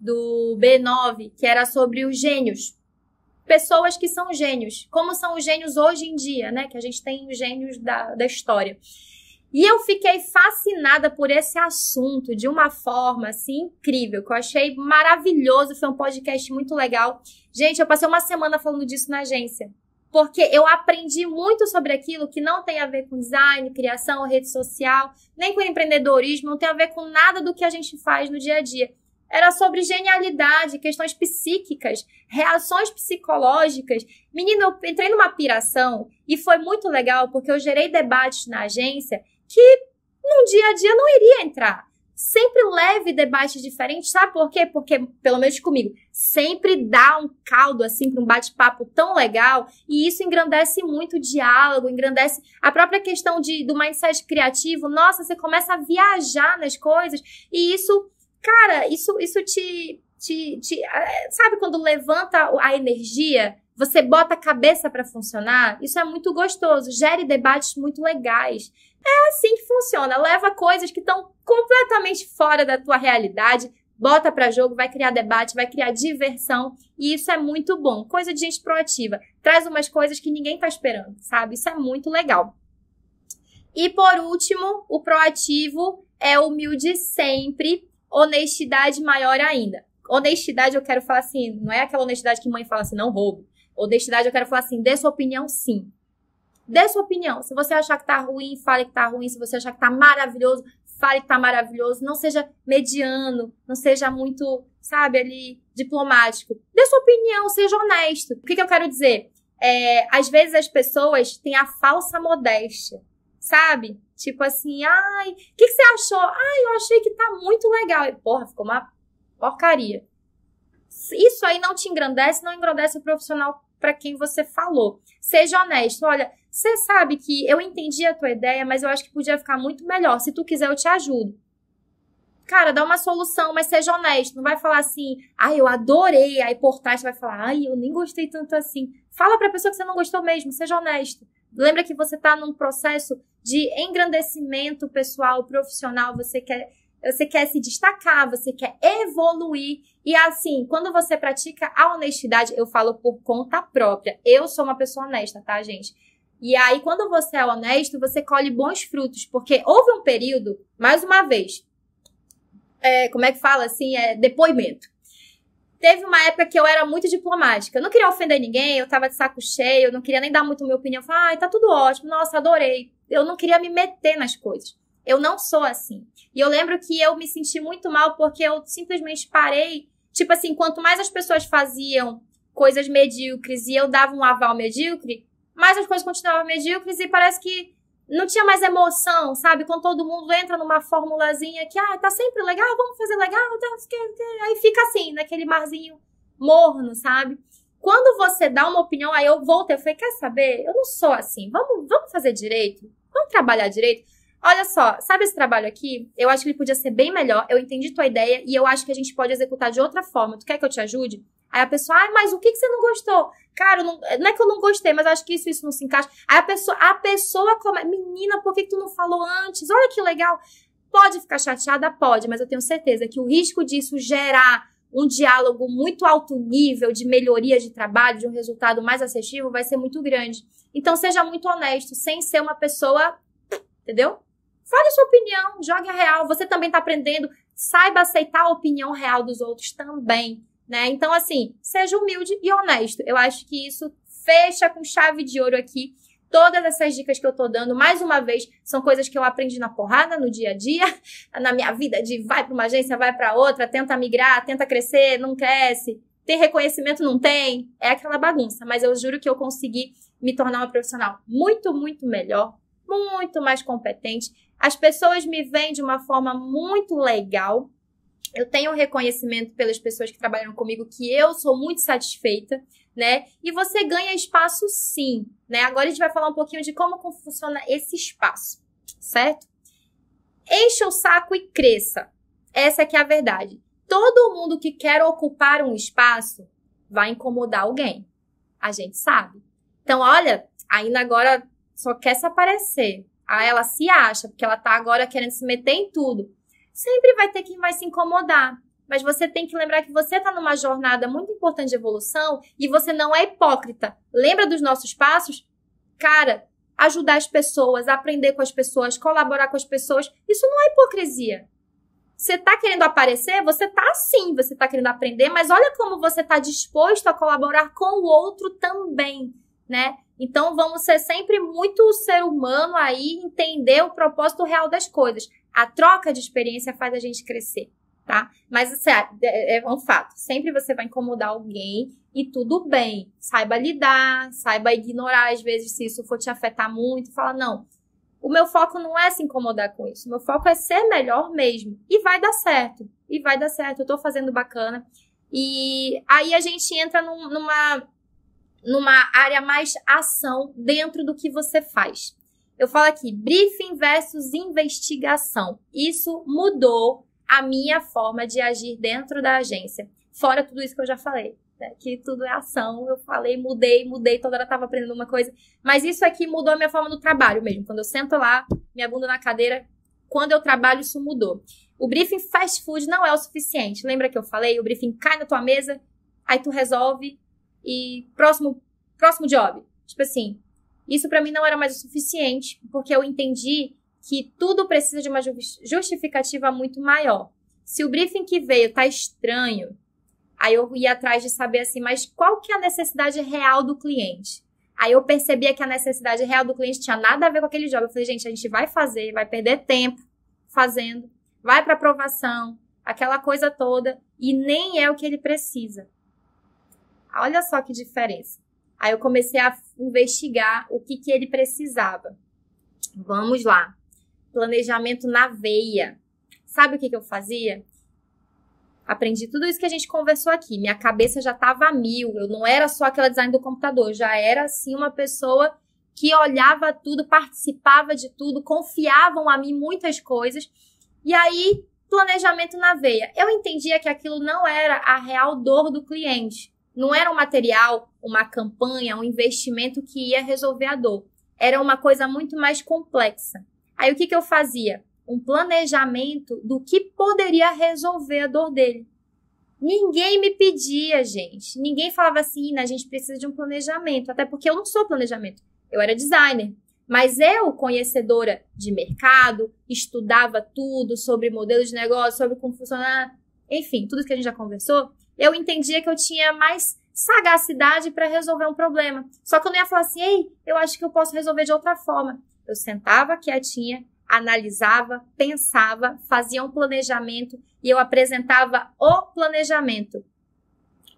do B9, que era sobre os gênios. Pessoas que são gênios. Como são os gênios hoje em dia, né? Que a gente tem os gênios da história. E eu fiquei fascinada por esse assunto de uma forma, assim, incrível, que eu achei maravilhoso. Foi um podcast muito legal. Gente, eu passei uma semana falando disso na agência. Porque eu aprendi muito sobre aquilo que não tem a ver com design, criação, rede social, nem com empreendedorismo, não tem a ver com nada do que a gente faz no dia a dia. Era sobre genialidade, questões psíquicas, reações psicológicas. Menina, eu entrei numa piração e foi muito legal porque eu gerei debates na agência que no dia a dia não iria entrar. Sempre leve debates diferentes, sabe por quê? Porque, pelo menos comigo, sempre dá um caldo, assim, para um bate-papo tão legal e isso engrandece muito o diálogo, engrandece a própria questão do mindset criativo. Nossa, você começa a viajar nas coisas e isso... Cara, isso sabe quando levanta a energia, você bota a cabeça para funcionar? Isso é muito gostoso, gere debates muito legais. É assim que funciona, leva coisas que estão completamente fora da tua realidade, bota para jogo, vai criar debate, vai criar diversão e isso é muito bom. Coisa de gente proativa, traz umas coisas que ninguém tá esperando, sabe? Isso é muito legal. E por último, o proativo é humilde sempre, honestidade maior ainda. Honestidade eu quero falar assim, não é aquela honestidade que mãe fala assim, não roube. Honestidade eu quero falar assim, dê sua opinião sim. Dê sua opinião. Se você achar que tá ruim, fale que tá ruim. Se você achar que tá maravilhoso, fale que tá maravilhoso. Não seja mediano, não seja muito, sabe, ali, diplomático. Dê sua opinião, seja honesto. O que eu quero dizer? Às vezes as pessoas têm a falsa modéstia, sabe? Tipo assim, ai, o que você achou? Ai, eu achei que tá muito legal. E, porra, ficou uma porcaria. Isso aí não te engrandece, não engrandece o profissional para quem você falou. Seja honesto. Olha, você sabe que eu entendi a tua ideia, mas eu acho que podia ficar muito melhor. Se tu quiser, eu te ajudo. Cara, dá uma solução, mas seja honesto. Não vai falar assim, ai, eu adorei. Aí por trás você vai falar, ai, eu nem gostei tanto assim. Fala pra pessoa que você não gostou mesmo, seja honesto. Lembra que você tá num processo de engrandecimento pessoal, profissional, você quer se destacar, você quer evoluir. E assim, quando você pratica a honestidade, eu falo por conta própria. Eu sou uma pessoa honesta, tá, gente? E aí, quando você é honesto, você colhe bons frutos. Porque houve um período, mais uma vez, como é que fala assim? Depoimento. Teve uma época que eu era muito diplomática. Eu não queria ofender ninguém, eu tava de saco cheio, eu não queria nem dar muito a minha opinião. Eu falei, ai, tá tudo ótimo, nossa, adorei. Eu não queria me meter nas coisas. Eu não sou assim. E eu lembro que eu me senti muito mal porque eu simplesmente parei. Tipo assim, quanto mais as pessoas faziam coisas medíocres e eu dava um aval medíocre, mais as coisas continuavam medíocres e parece que não tinha mais emoção, sabe? Quando todo mundo entra numa formulazinha que, tá sempre legal, vamos fazer legal, aí fica assim, naquele marzinho morno, sabe? Quando você dá uma opinião, aí eu voltei, eu falei, quer saber? Eu não sou assim, vamos fazer direito? Vamos trabalhar direito? Olha só, sabe esse trabalho aqui? Eu acho que ele podia ser bem melhor, eu entendi tua ideia e eu acho que a gente pode executar de outra forma. Tu quer que eu te ajude? Aí a pessoa, mas o que você não gostou? Cara, não é que eu não gostei, mas eu acho que isso não se encaixa. Aí a pessoa come, menina, por que tu não falou antes? Olha que legal. Pode ficar chateada? Pode, mas eu tenho certeza que o risco disso gerar um diálogo muito alto nível de melhoria de trabalho, de um resultado mais assertivo, vai ser muito grande. Então, seja muito honesto, sem ser uma pessoa, entendeu? Fale a sua opinião, jogue a real. Você também está aprendendo, saiba aceitar a opinião real dos outros também. né? Então, assim, seja humilde e honesto. Eu acho que isso fecha com chave de ouro aqui. Todas essas dicas que eu tô dando, mais uma vez, são coisas que eu aprendi na porrada, no dia a dia, na minha vida de vai para uma agência, vai para outra, tenta migrar, tenta crescer, não cresce, tem reconhecimento, não tem, é aquela bagunça. Mas eu juro que eu consegui me tornar uma profissional muito, muito melhor, muito mais competente. As pessoas me veem de uma forma muito legal. Eu tenho um reconhecimento pelas pessoas que trabalham comigo que eu sou muito satisfeita, né? E você ganha espaço sim, né? Agora a gente vai falar um pouquinho de como funciona esse espaço, certo? Encha o saco e cresça. Essa que é a verdade. Todo mundo que quer ocupar um espaço vai incomodar alguém. A gente sabe. Então, olha, ainda agora só quer se aparecer. Aí ela se acha, porque ela tá agora querendo se meter em tudo. Sempre vai ter quem vai se incomodar. Mas você tem que lembrar que você está numa jornada muito importante de evolução e você não é hipócrita. Lembra dos nossos passos? Cara, ajudar as pessoas, aprender com as pessoas, colaborar com as pessoas, isso não é hipocrisia. Você está querendo aparecer? Você está sim, você está querendo aprender, mas olha como você está disposto a colaborar com o outro também, né? Então, vamos ser sempre muito ser humano aí, entender o propósito real das coisas. A troca de experiência faz a gente crescer, tá? Mas, sério, é um fato. Sempre você vai incomodar alguém e tudo bem. Saiba lidar, saiba ignorar, às vezes, se isso for te afetar muito. Fala, não, o meu foco não é se incomodar com isso. O meu foco é ser melhor mesmo. E vai dar certo. E vai dar certo. Eu tô fazendo bacana. E aí a gente entra numa área mais ação dentro do que você faz. Eu falo aqui, briefing versus investigação. Isso mudou a minha forma de agir dentro da agência. Fora tudo isso que eu já falei, né? Que tudo é ação. Eu falei, mudei, toda hora eu tava aprendendo uma coisa. Mas isso aqui mudou a minha forma do trabalho mesmo. Quando eu sento lá, minha bunda na cadeira, quando eu trabalho, isso mudou. O briefing fast food não é o suficiente. Lembra que eu falei? O briefing cai na tua mesa, aí tu resolve e próximo job. Tipo assim, isso pra mim não era mais o suficiente, porque eu entendi que tudo precisa de uma justificativa muito maior. Se o briefing que veio tá estranho, aí eu ia atrás de saber assim, mas qual que é a necessidade real do cliente? Aí eu percebia que a necessidade real do cliente tinha nada a ver com aquele job. Eu falei, gente, a gente vai fazer, vai perder tempo fazendo, vai pra aprovação, aquela coisa toda, e nem é o que ele precisa. Olha só que diferença. Aí eu comecei a investigar o que ele precisava. Vamos lá. Planejamento na veia. Sabe o que eu fazia? Aprendi tudo isso que a gente conversou aqui. Minha cabeça já estava a mil. Eu não era só aquela design do computador. Eu já era, assim, uma pessoa que olhava tudo, participava de tudo, confiavam a mim muitas coisas. E aí, planejamento na veia. Eu entendia que aquilo não era a real dor do cliente. Não era um material, uma campanha, um investimento que ia resolver a dor. Era uma coisa muito mais complexa. Aí o que eu fazia? Um planejamento do que poderia resolver a dor dele. Ninguém me pedia, gente. Ninguém falava assim, a gente precisa de um planejamento. Até porque eu não sou planejamento. Eu era designer. Mas eu, conhecedora de mercado, estudava tudo sobre modelos de negócio, sobre como funcionar, enfim, tudo que a gente já conversou. Eu entendia que eu tinha mais sagacidade para resolver um problema. Só que eu não ia falar assim, ei, eu acho que eu posso resolver de outra forma. Eu sentava quietinha, analisava, pensava, fazia um planejamento e eu apresentava o planejamento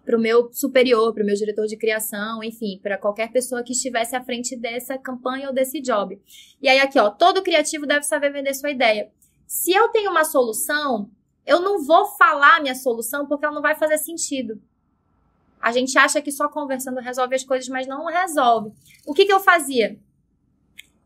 para o meu superior, para o meu diretor de criação, enfim, para qualquer pessoa que estivesse à frente dessa campanha ou desse job. E aí aqui, ó, todo criativo deve saber vender sua ideia. Se eu tenho uma solução, eu não vou falar a minha solução porque ela não vai fazer sentido. A gente acha que só conversando resolve as coisas, mas não resolve. O que eu fazia?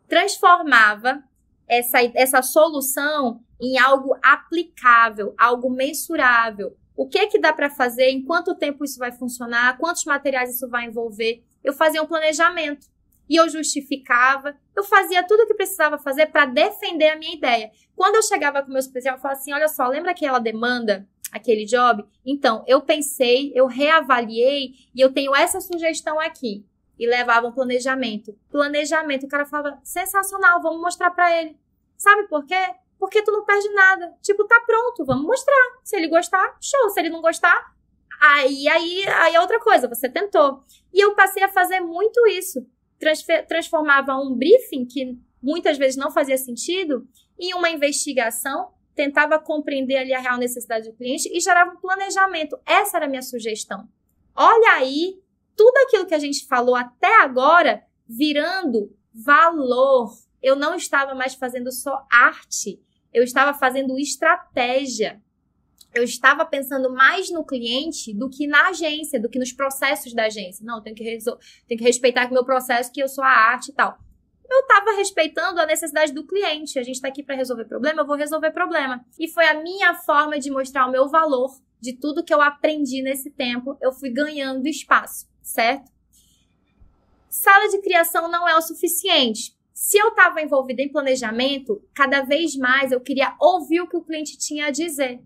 Transformava essa solução em algo aplicável, algo mensurável. O que dá para fazer? Em quanto tempo isso vai funcionar? Quantos materiais isso vai envolver? Eu fazia um planejamento. E eu justificava, eu fazia tudo o que precisava fazer para defender a minha ideia. Quando eu chegava com o meu especial, eu falava assim, olha só, lembra aquela demanda, aquele job? Então, eu pensei, eu reavaliei e eu tenho essa sugestão aqui. E levava um planejamento. Planejamento, o cara falava, sensacional, vamos mostrar para ele. Sabe por quê? Porque tu não perde nada. Tipo, tá pronto, vamos mostrar. Se ele gostar, show. Se ele não gostar, Aí é outra coisa, você tentou. E eu passei a fazer muito isso. Transformava um briefing, que muitas vezes não fazia sentido, em uma investigação, tentava compreender ali a real necessidade do cliente e gerava um planejamento. Essa era a minha sugestão. Olha aí, tudo aquilo que a gente falou até agora virando valor. Eu não estava mais fazendo só arte, eu estava fazendo estratégia. Eu estava pensando mais no cliente do que na agência, do que nos processos da agência. Não, tenho que respeitar o meu processo, que eu sou a arte e tal. Eu estava respeitando a necessidade do cliente. A gente está aqui para resolver problema, eu vou resolver problema. E foi a minha forma de mostrar o meu valor de tudo que eu aprendi nesse tempo. Eu fui ganhando espaço, certo? Sala de criação não é o suficiente. Se eu estava envolvida em planejamento, cada vez mais eu queria ouvir o que o cliente tinha a dizer.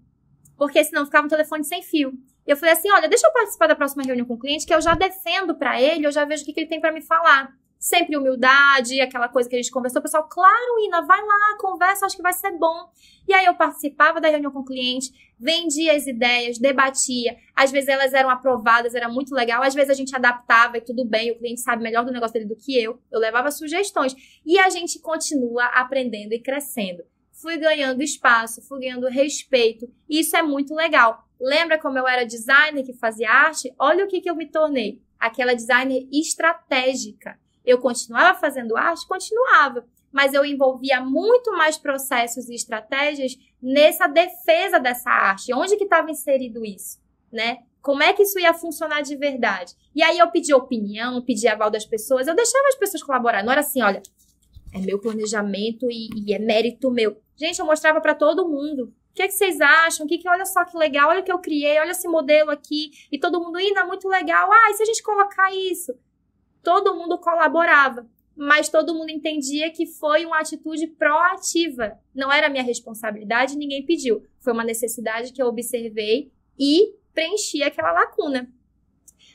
Porque senão ficava um telefone sem fio. Eu falei assim, olha, deixa eu participar da próxima reunião com o cliente, que eu já defendo para ele, eu já vejo o que ele tem para me falar. Sempre humildade, aquela coisa que a gente conversou. O pessoal, claro, Ina, vai lá, conversa, acho que vai ser bom. E aí eu participava da reunião com o cliente, vendia as ideias, debatia. Às vezes elas eram aprovadas, era muito legal. Às vezes a gente adaptava e tudo bem, o cliente sabe melhor do negócio dele do que eu. Eu levava sugestões. E a gente continua aprendendo e crescendo. Fui ganhando espaço, fui ganhando respeito. E isso é muito legal. Lembra como eu era designer que fazia arte? Olha o que eu me tornei. Aquela designer estratégica. Eu continuava fazendo arte? Continuava. Mas eu envolvia muito mais processos e estratégias nessa defesa dessa arte. Onde que estava inserido isso, né? Como é que isso ia funcionar de verdade? E aí eu pedi opinião, pedi aval das pessoas. Eu deixava as pessoas colaborar. Não era assim, olha, é meu planejamento e é mérito meu. Gente, eu mostrava para todo mundo. O que vocês acham? Olha só que legal, olha o que eu criei, olha esse modelo aqui. E todo mundo, Ina, muito legal. E se a gente colocar isso? Todo mundo colaborava, mas todo mundo entendia que foi uma atitude proativa. Não era minha responsabilidade, ninguém pediu. Foi uma necessidade que eu observei e preenchi aquela lacuna.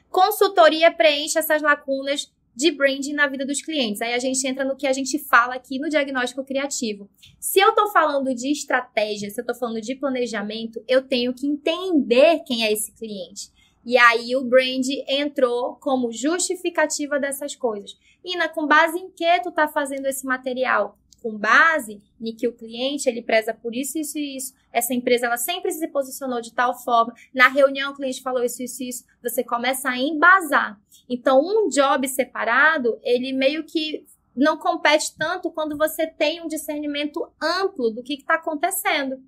Consultoria preenche essas lacunas de branding na vida dos clientes. Aí a gente entra no que a gente fala aqui no diagnóstico criativo. Se eu estou falando de estratégia, se eu estou falando de planejamento, eu tenho que entender quem é esse cliente. E aí o brand entrou como justificativa dessas coisas. Ina, com base em que tu tá fazendo esse material? Com base em que o cliente, ele preza por isso, isso e isso. Essa empresa, ela sempre se posicionou de tal forma. Na reunião, o cliente falou isso, isso e isso. Você começa a embasar. Então, um job separado, ele meio que não compete tanto quando você tem um discernimento amplo do que está acontecendo.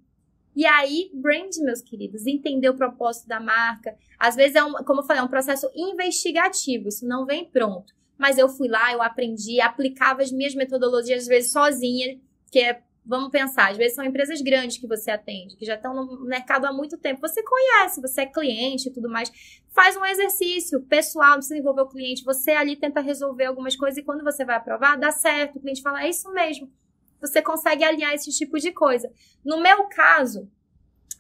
E aí, brand, meus queridos, entender o propósito da marca. Às vezes como eu falei, é um processo investigativo, isso não vem pronto. Mas eu fui lá, eu aprendi, aplicava as minhas metodologias, às vezes sozinha, vamos pensar, às vezes são empresas grandes que você atende, que já estão no mercado há muito tempo. Você conhece, você é cliente e tudo mais. Faz um exercício pessoal, não precisa envolver o cliente. Você ali tenta resolver algumas coisas e quando você vai aprovar, dá certo. O cliente fala, é isso mesmo. Você consegue alinhar esse tipo de coisa. No meu caso,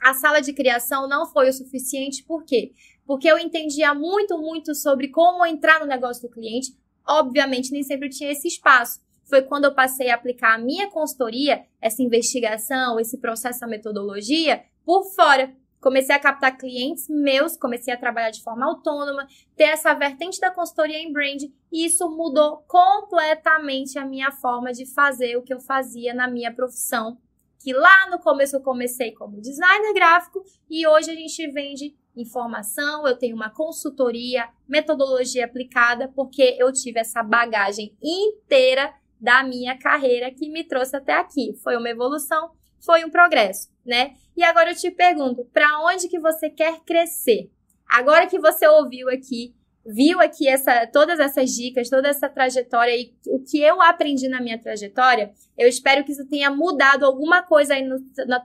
a sala de criação não foi o suficiente. Por quê? Porque eu entendia muito, muito sobre como entrar no negócio do cliente. Obviamente, nem sempre tinha esse espaço. Foi quando eu passei a aplicar a minha consultoria, essa investigação, esse processo, a metodologia, por fora. Comecei a captar clientes meus, comecei a trabalhar de forma autônoma, ter essa vertente da consultoria em brand, e isso mudou completamente a minha forma de fazer o que eu fazia na minha profissão. Que lá no começo eu comecei como designer gráfico e hoje a gente vende informação, eu tenho uma consultoria, metodologia aplicada, porque eu tive essa bagagem inteira da minha carreira que me trouxe até aqui. Foi uma evolução, foi um progresso, né? E agora eu te pergunto, para onde que você quer crescer? Agora que você ouviu aqui, viu aqui todas essas dicas, toda essa trajetória e o que eu aprendi na minha trajetória, eu espero que isso tenha mudado alguma coisa aí na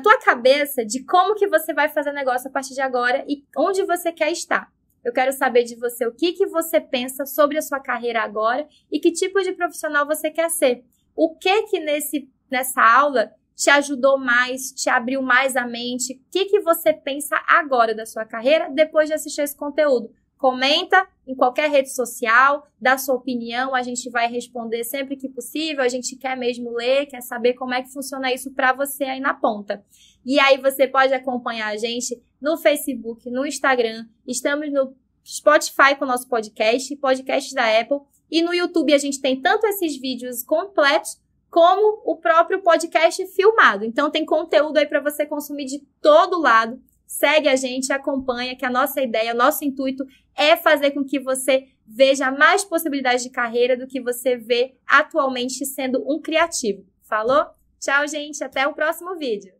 tua cabeça de como que você vai fazer negócio a partir de agora e onde você quer estar. Eu quero saber de você o que você pensa sobre a sua carreira agora e que tipo de profissional você quer ser. O que nessa aula te ajudou mais, te abriu mais a mente? O que você pensa agora da sua carreira depois de assistir esse conteúdo? Comenta em qualquer rede social, dá sua opinião, a gente vai responder sempre que possível, a gente quer mesmo ler, quer saber como é que funciona isso para você aí na ponta. E aí você pode acompanhar a gente no Facebook, no Instagram, estamos no Spotify com o nosso podcast da Apple, e no YouTube a gente tem tanto esses vídeos completos, como o próprio podcast filmado. Então tem conteúdo aí para você consumir de todo lado. Segue a gente, acompanha, que a nossa ideia, o nosso intuito é fazer com que você veja mais possibilidades de carreira do que você vê atualmente sendo um criativo. Falou? Tchau, gente. Até o próximo vídeo.